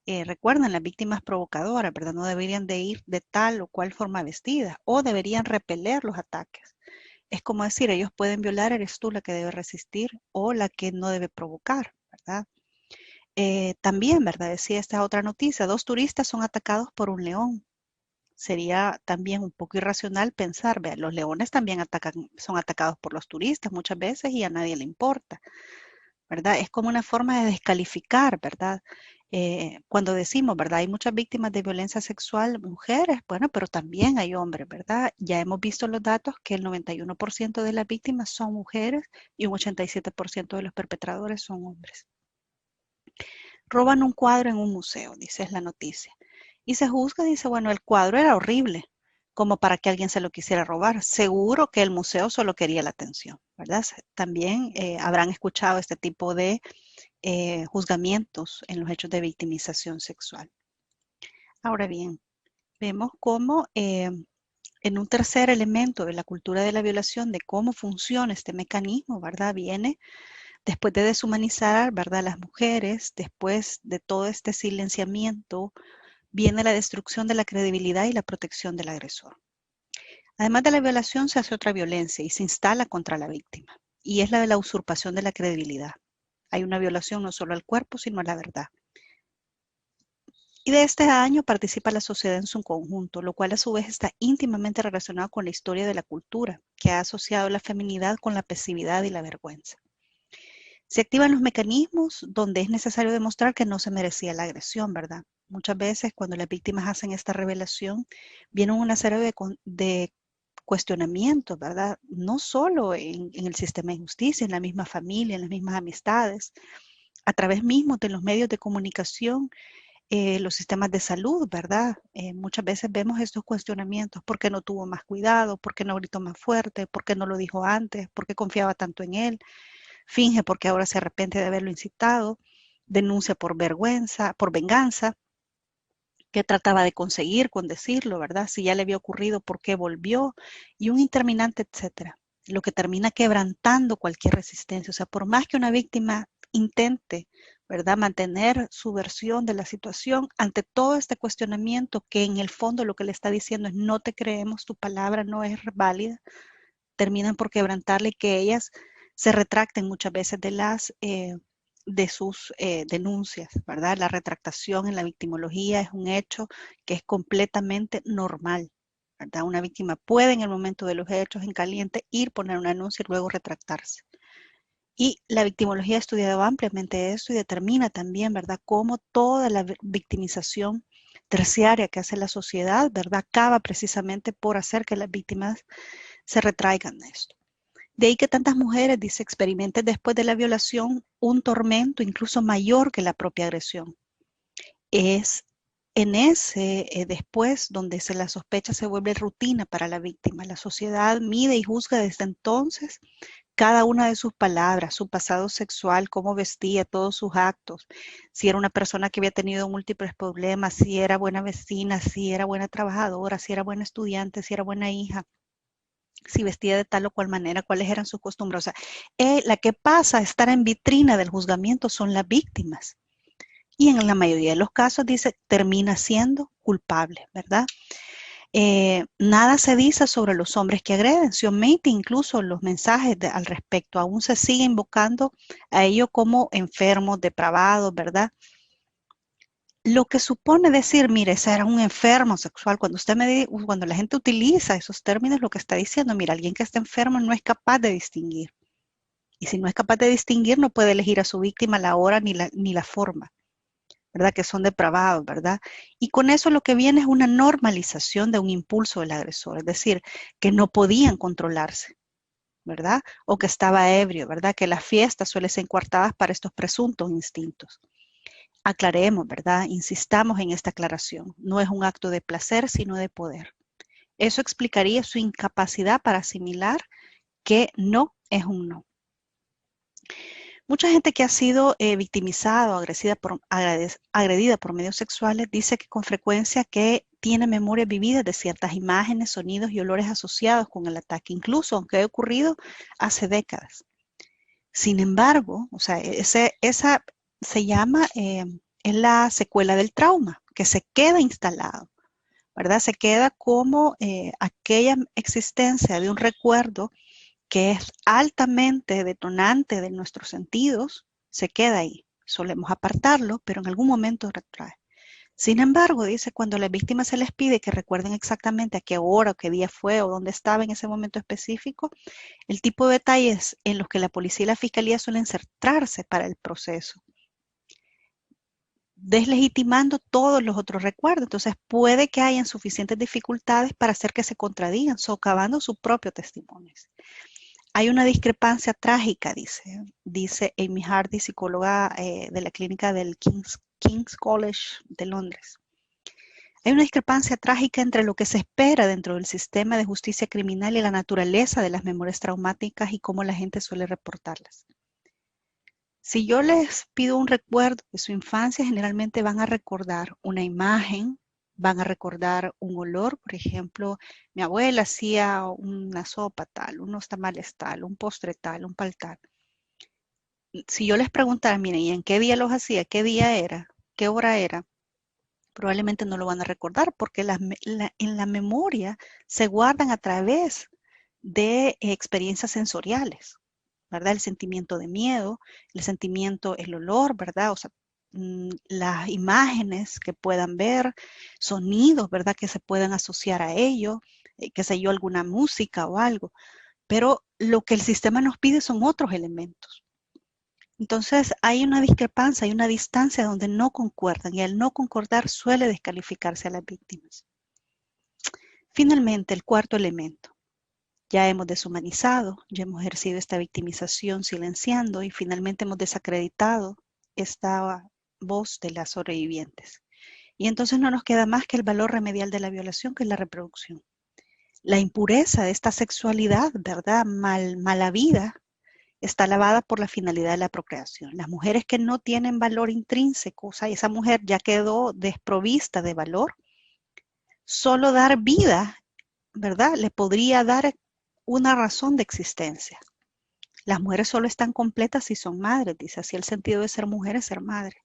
recuerdan, las víctimas provocadoras, ¿verdad? No deberían de ir de tal o cual forma vestida o deberían repeler los ataques. Es como decir, ellos pueden violar, eres tú la que debe resistir o la que no debe provocar, ¿verdad? También, ¿verdad? Decía esta otra noticia, 2 turistas son atacados por un león. Sería también un poco irracional pensar, vean, los leones también son atacados por los turistas muchas veces y a nadie le importa, ¿verdad? Es como una forma de descalificar, ¿verdad? Cuando decimos, ¿verdad? Hay muchas víctimas de violencia sexual, mujeres, bueno, pero también hay hombres, ¿verdad? Ya hemos visto los datos que el 91% de las víctimas son mujeres y un 87% de los perpetradores son hombres. Roban un cuadro en un museo, dice la noticia. Y se juzga, dice, bueno, el cuadro era horrible, como para que alguien se lo quisiera robar. Seguro que el museo solo quería la atención, ¿verdad? También habrán escuchado este tipo de juzgamientos en los hechos de victimización sexual. Ahora bien, vemos cómo en un tercer elemento de la cultura de la violación, de cómo funciona este mecanismo, ¿verdad? Viene después de deshumanizar, ¿verdad? Las mujeres, después de todo este silenciamiento, viene la destrucción de la credibilidad y la protección del agresor. Además de la violación, se hace otra violencia y se instala contra la víctima, y es la de la usurpación de la credibilidad. Hay una violación no solo al cuerpo, sino a la verdad. Y de este daño participa la sociedad en su conjunto, lo cual a su vez está íntimamente relacionado con la historia de la cultura, que ha asociado la feminidad con la pasividad y la vergüenza. Se activan los mecanismos donde es necesario demostrar que no se merecía la agresión, ¿verdad? Muchas veces cuando las víctimas hacen esta revelación, viene una serie de cuestionamientos, ¿verdad? No solo en el sistema de justicia, en la misma familia, en las mismas amistades, a través mismo de los medios de comunicación, los sistemas de salud, ¿verdad? Muchas veces vemos estos cuestionamientos, ¿por qué no tuvo más cuidado? ¿Por qué no gritó más fuerte? ¿Por qué no lo dijo antes? ¿Por qué confiaba tanto en él? Finge porque ahora se arrepiente de haberlo incitado, denuncia por vergüenza, por venganza, qué trataba de conseguir con decirlo, ¿verdad? Si ya le había ocurrido, ¿por qué volvió? Y un interminante, etcétera. Lo que termina quebrantando cualquier resistencia. O sea, por más que una víctima intente, ¿verdad?, mantener su versión de la situación, ante todo este cuestionamiento que en el fondo lo que le está diciendo es no te creemos, tu palabra no es válida, terminan por quebrantarle, que ellas se retracten muchas veces de sus denuncias, ¿verdad? La retractación en la victimología es un hecho que es completamente normal, ¿verdad? Una víctima puede en el momento de los hechos en caliente ir, poner una denuncia y luego retractarse. Y la victimología ha estudiado ampliamente esto y determina también, ¿verdad?, cómo toda la victimización terciaria que hace la sociedad, ¿verdad?, acaba precisamente por hacer que las víctimas se retraigan de esto. De ahí que tantas mujeres, dice, experimenten después de la violación un tormento incluso mayor que la propia agresión. Es en ese después donde la sospecha se vuelve rutina para la víctima. La sociedad mide y juzga desde entonces cada una de sus palabras, su pasado sexual, cómo vestía, todos sus actos, si era una persona que había tenido múltiples problemas, si era buena vecina, si era buena trabajadora, si era buena estudiante, si era buena hija, si vestía de tal o cual manera, cuáles eran sus costumbres. O sea, la que pasa a estar en vitrina del juzgamiento son las víctimas. Y en la mayoría de los casos, dice, termina siendo culpable, ¿verdad? Nada se dice sobre los hombres que agreden. Se omite incluso los mensajes al respecto. Aún se sigue invocando a ellos como enfermos, depravados, ¿verdad? Lo que supone decir, mire, ese era un enfermo sexual, cuando la gente utiliza esos términos, lo que está diciendo, mira, alguien que está enfermo no es capaz de distinguir. Y si no es capaz de distinguir, no puede elegir a su víctima la hora ni la forma, ¿verdad? Que son depravados, ¿verdad? Y con eso lo que viene es una normalización de un impulso del agresor, es decir, que no podían controlarse, ¿verdad? O que estaba ebrio, ¿verdad? Que las fiestas suelen ser coartadas para estos presuntos instintos. Aclaremos, ¿verdad? Insistamos en esta aclaración. No es un acto de placer, sino de poder. Eso explicaría su incapacidad para asimilar que no es un no. Mucha gente que ha sido victimizada o agredida por medios sexuales dice que con frecuencia que tiene memorias vividas de ciertas imágenes, sonidos y olores asociados con el ataque, incluso aunque haya ocurrido hace décadas. Sin embargo, o sea, esa se llama, es la secuela del trauma, que se queda instalado, ¿verdad? Se queda como aquella existencia de un recuerdo que es altamente detonante de nuestros sentidos, se queda ahí. Solemos apartarlo, pero en algún momento retrae. Sin embargo, dice, cuando a las víctimas se les pide que recuerden exactamente a qué hora o qué día fue o dónde estaba en ese momento específico, el tipo de detalles en los que la policía y la fiscalía suelen centrarse para el proceso. deslegitimando todos los otros recuerdos. Entonces puede que hayan suficientes dificultades para hacer que se contradigan, socavando su propio testimonio. Hay una discrepancia trágica, dice Amy Hardy, psicóloga de la clínica del King's College de Londres. Hay una discrepancia trágica entre lo que se espera dentro del sistema de justicia criminal y la naturaleza de las memorias traumáticas y cómo la gente suele reportarlas. Si yo les pido un recuerdo de su infancia, generalmente van a recordar una imagen, van a recordar un olor. Por ejemplo, mi abuela hacía una sopa tal, unos tamales tal, un postre tal, un pal tal. Si yo les preguntara, miren, ¿y en qué día los hacía? ¿Qué día era? ¿Qué hora era? Probablemente no lo van a recordar porque en la memoria se guardan a través de experiencias sensoriales, ¿verdad? El sentimiento de miedo, el sentimiento, el olor, ¿verdad? O sea, las imágenes que puedan ver, sonidos, ¿verdad? Que se puedan asociar a ello, qué sé yo, alguna música o algo. Pero lo que el sistema nos pide son otros elementos. Entonces hay una discrepancia, hay una distancia donde no concuerdan y al no concordar suele descalificarse a las víctimas. Finalmente, el cuarto elemento. Ya hemos deshumanizado, ya hemos ejercido esta victimización silenciando y finalmente hemos desacreditado esta voz de las sobrevivientes. Y entonces no nos queda más que el valor remedial de la violación, que es la reproducción. La impureza de esta sexualidad, ¿verdad? Mala vida, está lavada por la finalidad de la procreación. Las mujeres que no tienen valor intrínseco, o sea, esa mujer ya quedó desprovista de valor, solo dar vida, ¿verdad? Le podría dar una razón de existencia. Las mujeres solo están completas si son madres, dice, así el sentido de ser mujer es ser madre.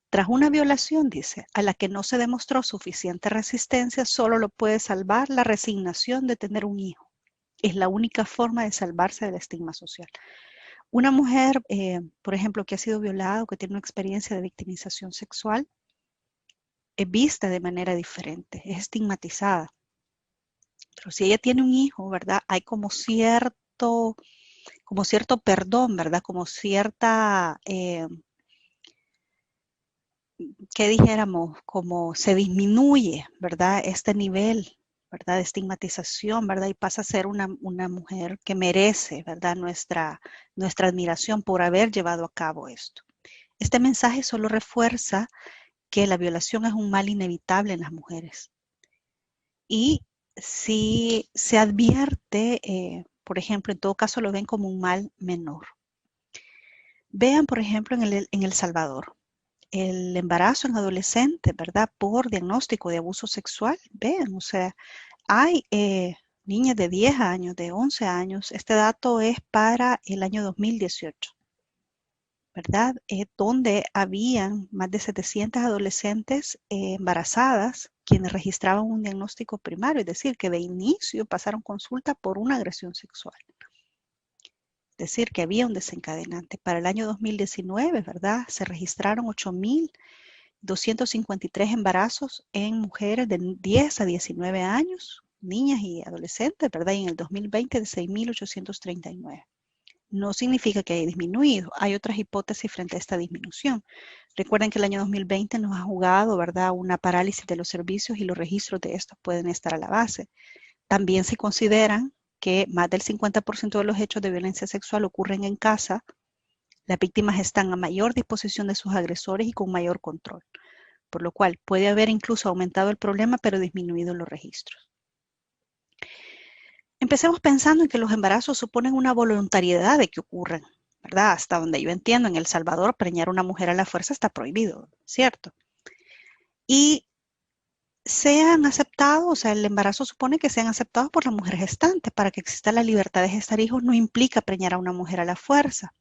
Tras una violación, dice, a la que no se demostró suficiente resistencia, solo lo puede salvar la resignación de tener un hijo. Es la única forma de salvarse del estigma social. Una mujer, por ejemplo, que ha sido violada o que tiene una experiencia de victimización sexual, es vista de manera diferente, es estigmatizada. Pero si ella tiene un hijo, ¿verdad? Hay como cierto perdón, ¿verdad? Como cierta, ¿qué dijéramos? Como se disminuye, ¿verdad? Este nivel, ¿verdad? De estigmatización, ¿verdad? Y pasa a ser una mujer que merece, ¿verdad? Nuestra admiración por haber llevado a cabo esto. Este mensaje solo refuerza que la violación es un mal inevitable en las mujeres. Y si se advierte, por ejemplo, en todo caso lo ven como un mal menor. Vean, por ejemplo, en El Salvador, el embarazo en adolescentes, ¿verdad? Por diagnóstico de abuso sexual. Vean, o sea, hay niñas de 10 años, de 11 años. Este dato es para el año 2018. ¿Verdad? Donde habían más de 700 adolescentes embarazadas quienes registraban un diagnóstico primario, es decir, que de inicio pasaron consulta por una agresión sexual. Es decir, que había un desencadenante. Para el año 2019, ¿verdad? Se registraron 8.253 embarazos en mujeres de 10 a 19 años, niñas y adolescentes, ¿verdad? Y en el 2020 de 6.839. No significa que haya disminuido. Hay otras hipótesis frente a esta disminución. Recuerden que el año 2020 nos ha jugado, ¿verdad?, una parálisis de los servicios y los registros de estos pueden estar a la base. También se consideran que más del 50% de los hechos de violencia sexual ocurren en casa. Las víctimas están a mayor disposición de sus agresores y con mayor control, por lo cual puede haber incluso aumentado el problema, pero disminuido los registros. Empecemos pensando en que los embarazos suponen una voluntariedad de que ocurran, ¿verdad? Hasta donde yo entiendo, en El Salvador, preñar a una mujer a la fuerza está prohibido, ¿cierto? Y sean aceptados, o sea, el embarazo supone que sean aceptados por la mujer gestante. Para que exista la libertad de gestar hijos no implica preñar a una mujer a la fuerza.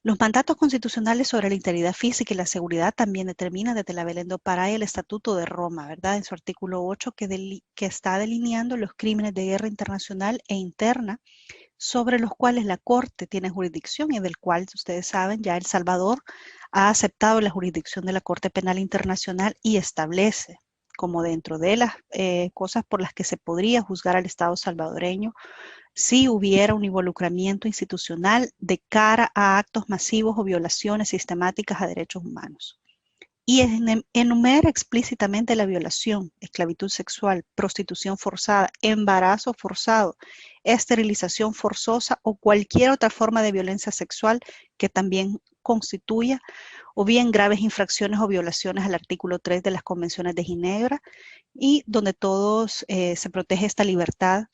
Los mandatos constitucionales sobre la integridad física y la seguridad también determinan desde la Belén do Pará el Estatuto de Roma, ¿verdad? En su artículo 8 que está delineando los crímenes de guerra internacional e interna sobre los cuales la Corte tiene jurisdicción y del cual, ustedes saben, ya El Salvador ha aceptado la jurisdicción de la Corte Penal Internacional y establece como dentro de las cosas por las que se podría juzgar al Estado salvadoreño si hubiera un involucramiento institucional de cara a actos masivos o violaciones sistemáticas a derechos humanos. Y enumera explícitamente la violación, esclavitud sexual, prostitución forzada, embarazo forzado, esterilización forzosa o cualquier otra forma de violencia sexual que también constituya o bien graves infracciones o violaciones al artículo 3 de las Convenciones de Ginebra, y donde todos se protege esta libertad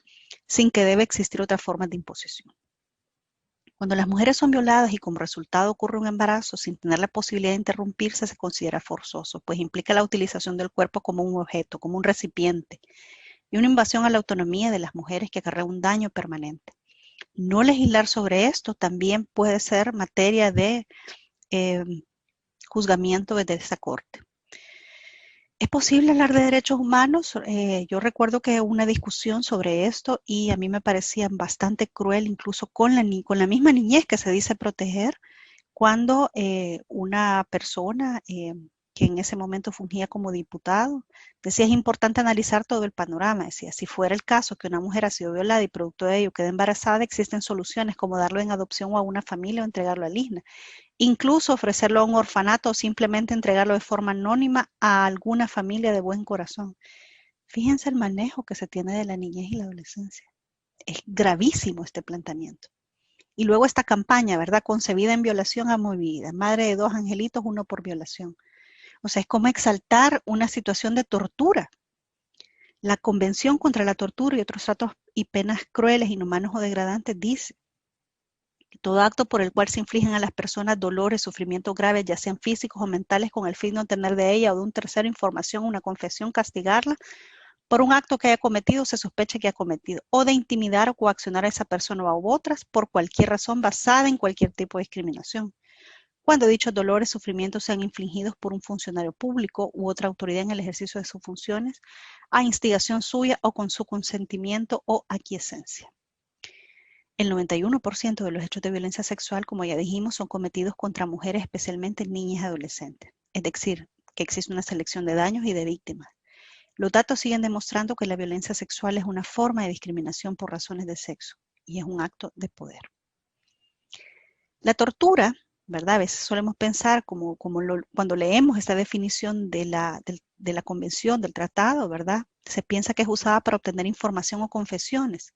sin que debe existir otra forma de imposición. Cuando las mujeres son violadas y como resultado ocurre un embarazo sin tener la posibilidad de interrumpirse, se considera forzoso, pues implica la utilización del cuerpo como un objeto, como un recipiente, y una invasión a la autonomía de las mujeres que acarrea un daño permanente. No legislar sobre esto también puede ser materia de juzgamiento desde esta corte. ¿Es posible hablar de derechos humanos? Yo recuerdo que hubo una discusión sobre esto y a mí me parecía bastante cruel, incluso con la misma niñez que se dice proteger, cuando una persona que en ese momento fungía como diputado decía: es importante analizar todo el panorama. Decía, si fuera el caso que una mujer ha sido violada y producto de ello queda embarazada, existen soluciones como darlo en adopción o a una familia o entregarlo al ISNA. Incluso ofrecerlo a un orfanato o simplemente entregarlo de forma anónima a alguna familia de buen corazón. Fíjense el manejo que se tiene de la niñez y la adolescencia. Es gravísimo este planteamiento. Y luego esta campaña, ¿verdad? Concebida en violación a mi vida. Madre de 2 angelitos, 1 por violación. O sea, es como exaltar una situación de tortura. La Convención contra la Tortura y otros tratos y penas crueles, inhumanos o degradantes dice: todo acto por el cual se infligen a las personas dolores, sufrimientos graves, ya sean físicos o mentales, con el fin de obtener de ella o de un tercero información, una confesión, castigarla por un acto que haya cometido o se sospeche que ha cometido, o de intimidar o coaccionar a esa persona o a otras por cualquier razón basada en cualquier tipo de discriminación. Cuando dichos dolores, sufrimientos sean infligidos por un funcionario público u otra autoridad en el ejercicio de sus funciones, a instigación suya o con su consentimiento o aquiescencia. El 91% de los hechos de violencia sexual, como ya dijimos, son cometidos contra mujeres, especialmente niñas y adolescentes. Es decir, que existe una selección de daños y de víctimas. Los datos siguen demostrando que la violencia sexual es una forma de discriminación por razones de sexo y es un acto de poder. La tortura, ¿verdad? A veces solemos pensar cuando leemos esta definición de la convención, del tratado, ¿verdad? Se piensa que es usada para obtener información o confesiones,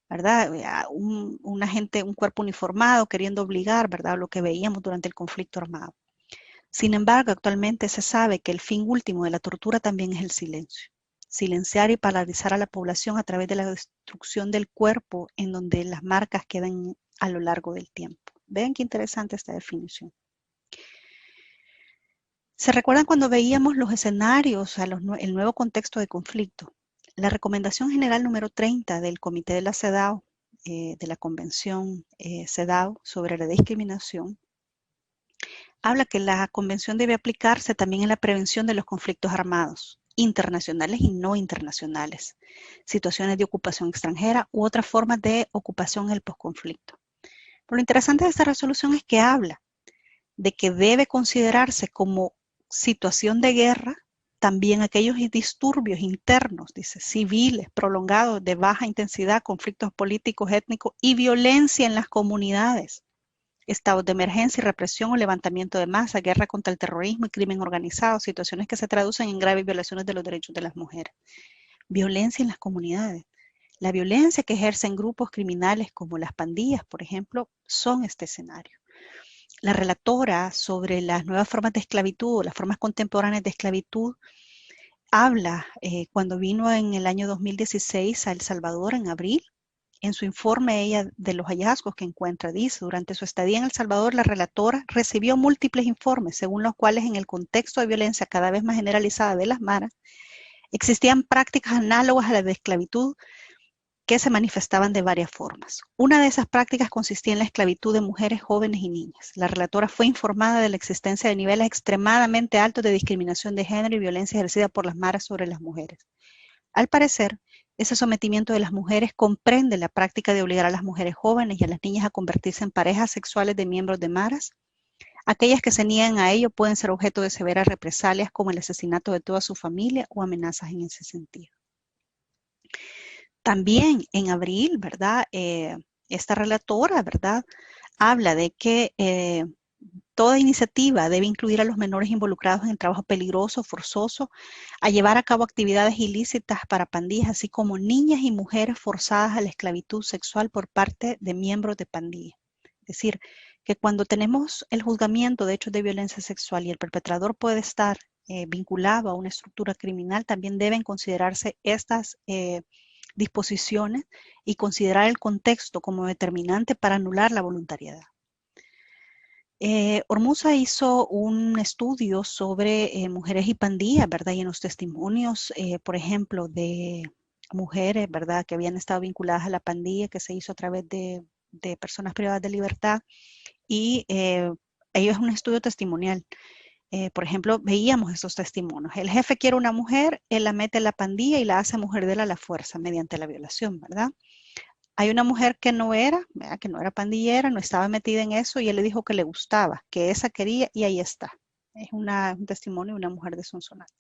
¿verdad? Un cuerpo uniformado queriendo obligar, ¿verdad? Lo que veíamos durante el conflicto armado. Sin embargo, actualmente se sabe que el fin último de la tortura también es el silencio. Silenciar y paralizar a la población a través de la destrucción del cuerpo, en donde las marcas quedan a lo largo del tiempo. Vean qué interesante esta definición. ¿Se recuerdan cuando veíamos los escenarios, el nuevo contexto de conflicto? La recomendación general número 30 del Comité de la CEDAW, de la Convención CEDAW sobre la discriminación, habla que la convención debe aplicarse también en la prevención de los conflictos armados, internacionales y no internacionales, situaciones de ocupación extranjera u otras formas de ocupación en el posconflicto. Pero lo interesante de esta resolución es que habla de que debe considerarse como situación de guerra también aquellos disturbios internos, dice, civiles, prolongados, de baja intensidad, conflictos políticos, étnicos y violencia en las comunidades. Estados de emergencia y represión o levantamiento de masa, guerra contra el terrorismo y crimen organizado, situaciones que se traducen en graves violaciones de los derechos de las mujeres. Violencia en las comunidades. La violencia que ejercen grupos criminales como las pandillas, por ejemplo, son este escenario. La relatora sobre las nuevas formas de esclavitud o las formas contemporáneas de esclavitud habla cuando vino en el año 2016 a El Salvador en abril. En su informe, ella de los hallazgos que encuentra, dice: durante su estadía en El Salvador, la relatora recibió múltiples informes, según los cuales en el contexto de violencia cada vez más generalizada de las maras, existían prácticas análogas a las de esclavitud que se manifestaban de varias formas. Una de esas prácticas consistía en la esclavitud de mujeres, jóvenes y niñas. La relatora fue informada de la existencia de niveles extremadamente altos de discriminación de género y violencia ejercida por las maras sobre las mujeres. Al parecer, ese sometimiento de las mujeres comprende la práctica de obligar a las mujeres jóvenes y a las niñas a convertirse en parejas sexuales de miembros de maras, Aquellas que se niegan a ello pueden ser objeto de severas represalias como el asesinato de toda su familia o amenazas en ese sentido. También en abril, ¿verdad? Esta relatora, ¿verdad? Habla de que toda iniciativa debe incluir a los menores involucrados en el trabajo peligroso, forzoso, a llevar a cabo actividades ilícitas para pandillas, así como niñas y mujeres forzadas a la esclavitud sexual por parte de miembros de pandillas. Es decir, que cuando tenemos el juzgamiento de hechos de violencia sexual y el perpetrador puede estar vinculado a una estructura criminal, también deben considerarse estas disposiciones y considerar el contexto como determinante para anular la voluntariedad. Ormuzza hizo un estudio sobre mujeres y pandillas, ¿verdad? Y en los testimonios, por ejemplo, de mujeres, ¿verdad? Que habían estado vinculadas a la pandilla, que se hizo a través de personas privadas de libertad. Y ello es un estudio testimonial. Por ejemplo, veíamos esos testimonios. El jefe quiere una mujer, él la mete en la pandilla y la hace mujer de él a la fuerza mediante la violación, ¿verdad? Hay una mujer que no era, ¿verdad? Que no era pandillera, no estaba metida en eso y él le dijo que le gustaba, que esa quería y ahí está. Es un testimonio de una mujer de Sonsonate.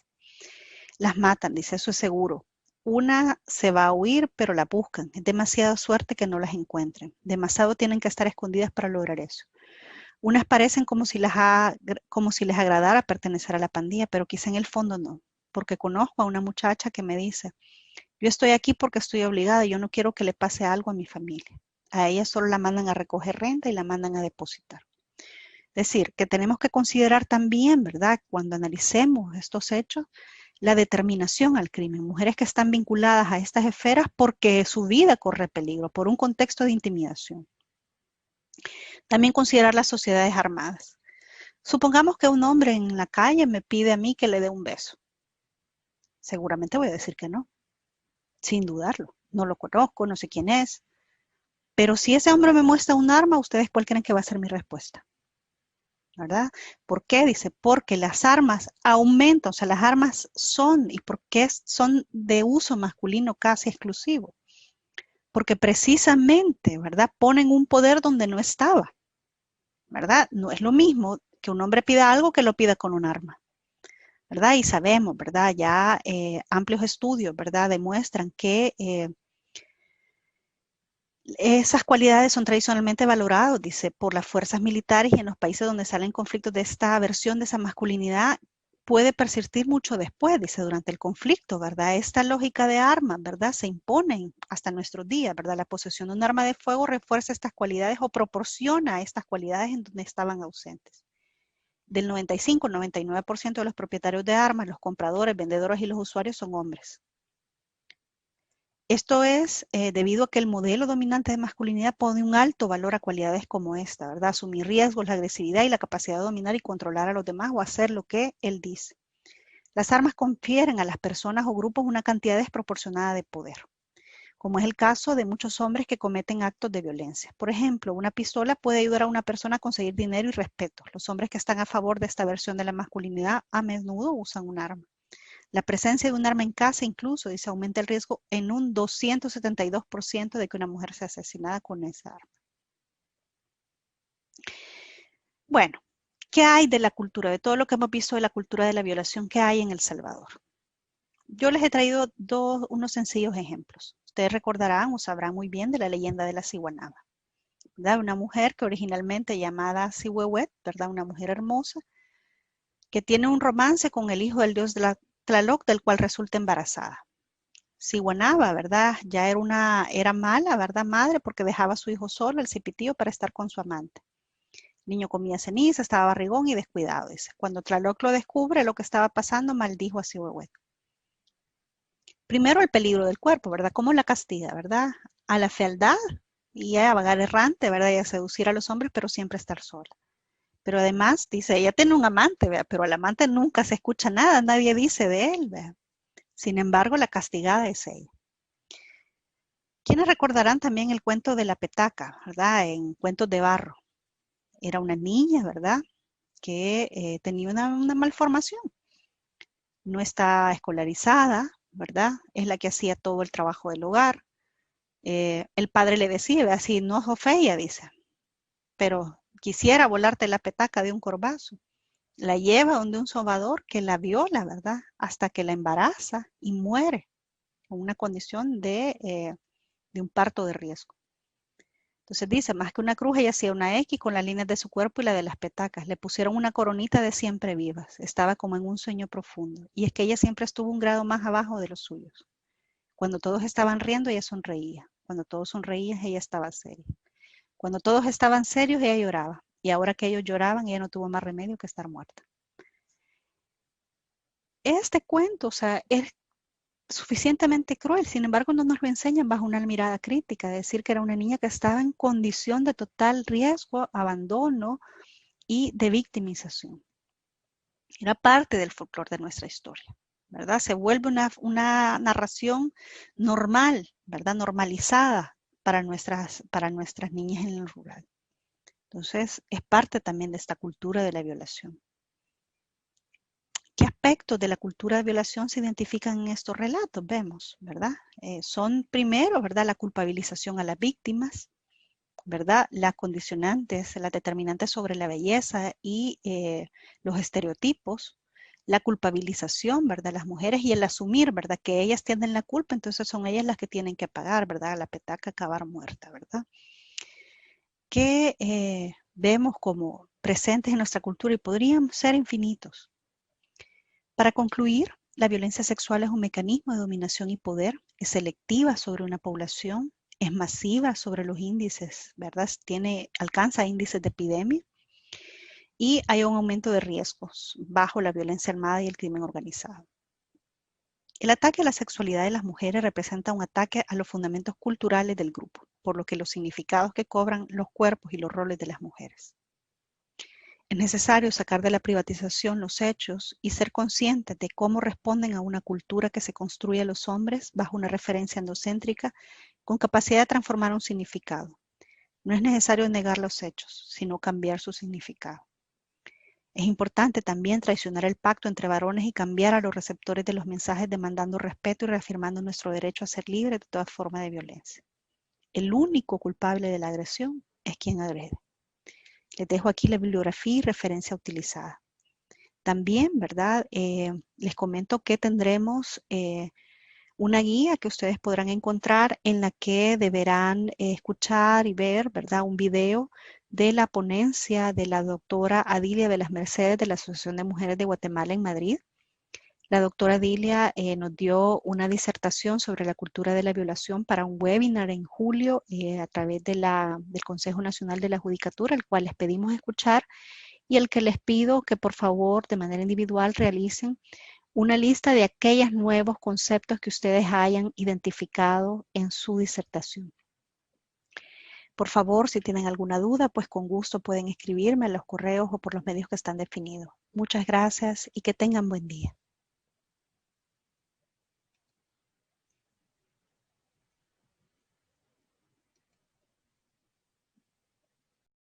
Las matan, dice, eso es seguro. Una se va a huir, pero la buscan. Es demasiada suerte que no las encuentren. Demasiado tienen que estar escondidas para lograr eso. Unas parecen como si les agradara pertenecer a la pandilla, pero quizá en el fondo no. Porque conozco a una muchacha que me dice, yo estoy aquí porque estoy obligada, yo no quiero que le pase algo a mi familia. A ella solo la mandan a recoger renta y la mandan a depositar. Es decir, que tenemos que considerar también, ¿verdad? Cuando analicemos estos hechos, la determinación al crimen. Mujeres que están vinculadas a estas esferas porque su vida corre peligro, por un contexto de intimidación. También considerar las sociedades armadas. Supongamos que un hombre en la calle me pide a mí que le dé un beso. Seguramente voy a decir que no, sin dudarlo. No lo conozco, no sé quién es. Pero si ese hombre me muestra un arma, ¿ustedes cuál creen que va a ser mi respuesta? ¿Verdad? ¿Por qué? Dice, porque las armas aumentan, o sea, las armas son, ¿y por qué son de uso masculino casi exclusivo? Porque precisamente, ¿verdad? Ponen un poder donde no estaba, ¿verdad? No es lo mismo que un hombre pida algo que lo pida con un arma, ¿verdad? Y sabemos, ¿verdad? Ya amplios estudios, ¿verdad? Demuestran que esas cualidades son tradicionalmente valoradas, dice, por las fuerzas militares y en los países donde salen conflictos de esta versión de esa masculinidad puede persistir mucho después, dice, durante el conflicto, ¿verdad? Esta lógica de armas, ¿verdad? Se impone hasta nuestros días, ¿verdad? La posesión de un arma de fuego refuerza estas cualidades o proporciona estas cualidades en donde estaban ausentes. Del 95 al 99% de los propietarios de armas, los compradores, vendedores y los usuarios son hombres. Esto es debido a que el modelo dominante de masculinidad pone un alto valor a cualidades como esta, ¿verdad? Asumir riesgos, la agresividad y la capacidad de dominar y controlar a los demás o hacer lo que él dice. Las armas confieren a las personas o grupos una cantidad desproporcionada de poder, como es el caso de muchos hombres que cometen actos de violencia. Por ejemplo, una pistola puede ayudar a una persona a conseguir dinero y respeto. Los hombres que están a favor de esta versión de la masculinidad a menudo usan un arma. La presencia de un arma en casa incluso, dice, aumenta el riesgo en un 272% de que una mujer sea asesinada con esa arma. Bueno, ¿qué hay de la cultura, de todo lo que hemos visto de la cultura de la violación que hay en El Salvador? Yo les he traído unos sencillos ejemplos. Ustedes recordarán o sabrán muy bien de la leyenda de la Ciguanaba, ¿verdad? Una mujer que originalmente llamada Cihuehuet, ¿verdad? Una mujer hermosa que tiene un romance con el hijo del dios de la Tlaloc, del cual resulta embarazada. Ciguanaba, ¿verdad? Ya era mala, ¿verdad? Madre, porque dejaba a su hijo solo, el cipitío, para estar con su amante. El niño comía ceniza, estaba barrigón y descuidado, dice. Cuando Tlaloc lo descubre lo que estaba pasando, maldijo a Cihuehuet. Primero el peligro del cuerpo, ¿verdad? ¿Cómo la castiga, verdad? A la fealdad y a vagar errante, ¿verdad? Y a seducir a los hombres, pero siempre estar sola. Pero además, dice, ella tiene un amante, ¿verdad? Pero al amante nunca se escucha nada, nadie dice de él, ¿verdad? Sin embargo, la castigada es ella. ¿Quiénes recordarán también el cuento de la petaca, verdad? En Cuentos de Barro. Era una niña, ¿verdad? Que tenía una malformación. No está escolarizada, ¿verdad? Es la que hacía todo el trabajo del hogar. El padre le decía, así, no es fea, dice. Pero quisiera volarte la petaca de un corbazo. La lleva donde un sobador que la viola, ¿verdad? Hasta que la embaraza y muere con una condición de un parto de riesgo. Entonces dice, más que una cruz, ella hacía una X con las líneas de su cuerpo y la de las petacas. Le pusieron una coronita de siempre vivas. Estaba como en un sueño profundo. Y es que ella siempre estuvo un grado más abajo de los suyos. Cuando todos estaban riendo, ella sonreía. Cuando todos sonreían, ella estaba seria. Cuando todos estaban serios, ella lloraba. Y ahora que ellos lloraban, ella no tuvo más remedio que estar muerta. Este cuento, o sea, es suficientemente cruel, sin embargo no nos lo enseñan bajo una mirada crítica, decir que era una niña que estaba en condición de total riesgo, abandono y de victimización. Era parte del folclore de nuestra historia, ¿verdad? Se vuelve una narración normal, ¿verdad? Normalizada para nuestras niñas en el rural. Entonces, es parte también de esta cultura de la violación. ¿Qué aspectos de la cultura de violación se identifican en estos relatos? Vemos, ¿verdad? Son primero, ¿verdad? La culpabilización a las víctimas, ¿verdad? Las condicionantes, las determinantes sobre la belleza y los estereotipos, la culpabilización, ¿verdad? Las mujeres y el asumir, ¿verdad? Que ellas tienen la culpa, entonces son ellas las que tienen que pagar, ¿verdad? La petaca acabar muerta, ¿verdad? Que vemos como presentes en nuestra cultura y podrían ser infinitos. Para concluir, la violencia sexual es un mecanismo de dominación y poder, es selectiva sobre una población, es masiva sobre los índices, ¿verdad? Alcanza índices de epidemia y hay un aumento de riesgos bajo la violencia armada y el crimen organizado. El ataque a la sexualidad de las mujeres representa un ataque a los fundamentos culturales del grupo, por lo que los significados que cobran los cuerpos y los roles de las mujeres. Es necesario sacar de la privatización los hechos y ser conscientes de cómo responden a una cultura que se construye a los hombres bajo una referencia endocéntrica con capacidad de transformar un significado. No es necesario negar los hechos, sino cambiar su significado. Es importante también traicionar el pacto entre varones y cambiar a los receptores de los mensajes demandando respeto y reafirmando nuestro derecho a ser libres de toda forma de violencia. El único culpable de la agresión es quien agrede. Les dejo aquí la bibliografía y referencia utilizada. También, ¿verdad? Les comento que tendremos una guía que ustedes podrán encontrar en la que deberán escuchar y ver, ¿verdad? Un video de la ponencia de la doctora Adilia de las Mercedes de la Asociación de Mujeres de Guatemala en Madrid. La doctora Adilia nos dio una disertación sobre la cultura de la violación para un webinar en julio a través del Consejo Nacional de la Judicatura, el cual les pedimos escuchar y el que les pido que por favor de manera individual realicen una lista de aquellos nuevos conceptos que ustedes hayan identificado en su disertación. Por favor, si tienen alguna duda, pues con gusto pueden escribirme a los correos o por los medios que están definidos. Muchas gracias y que tengan buen día.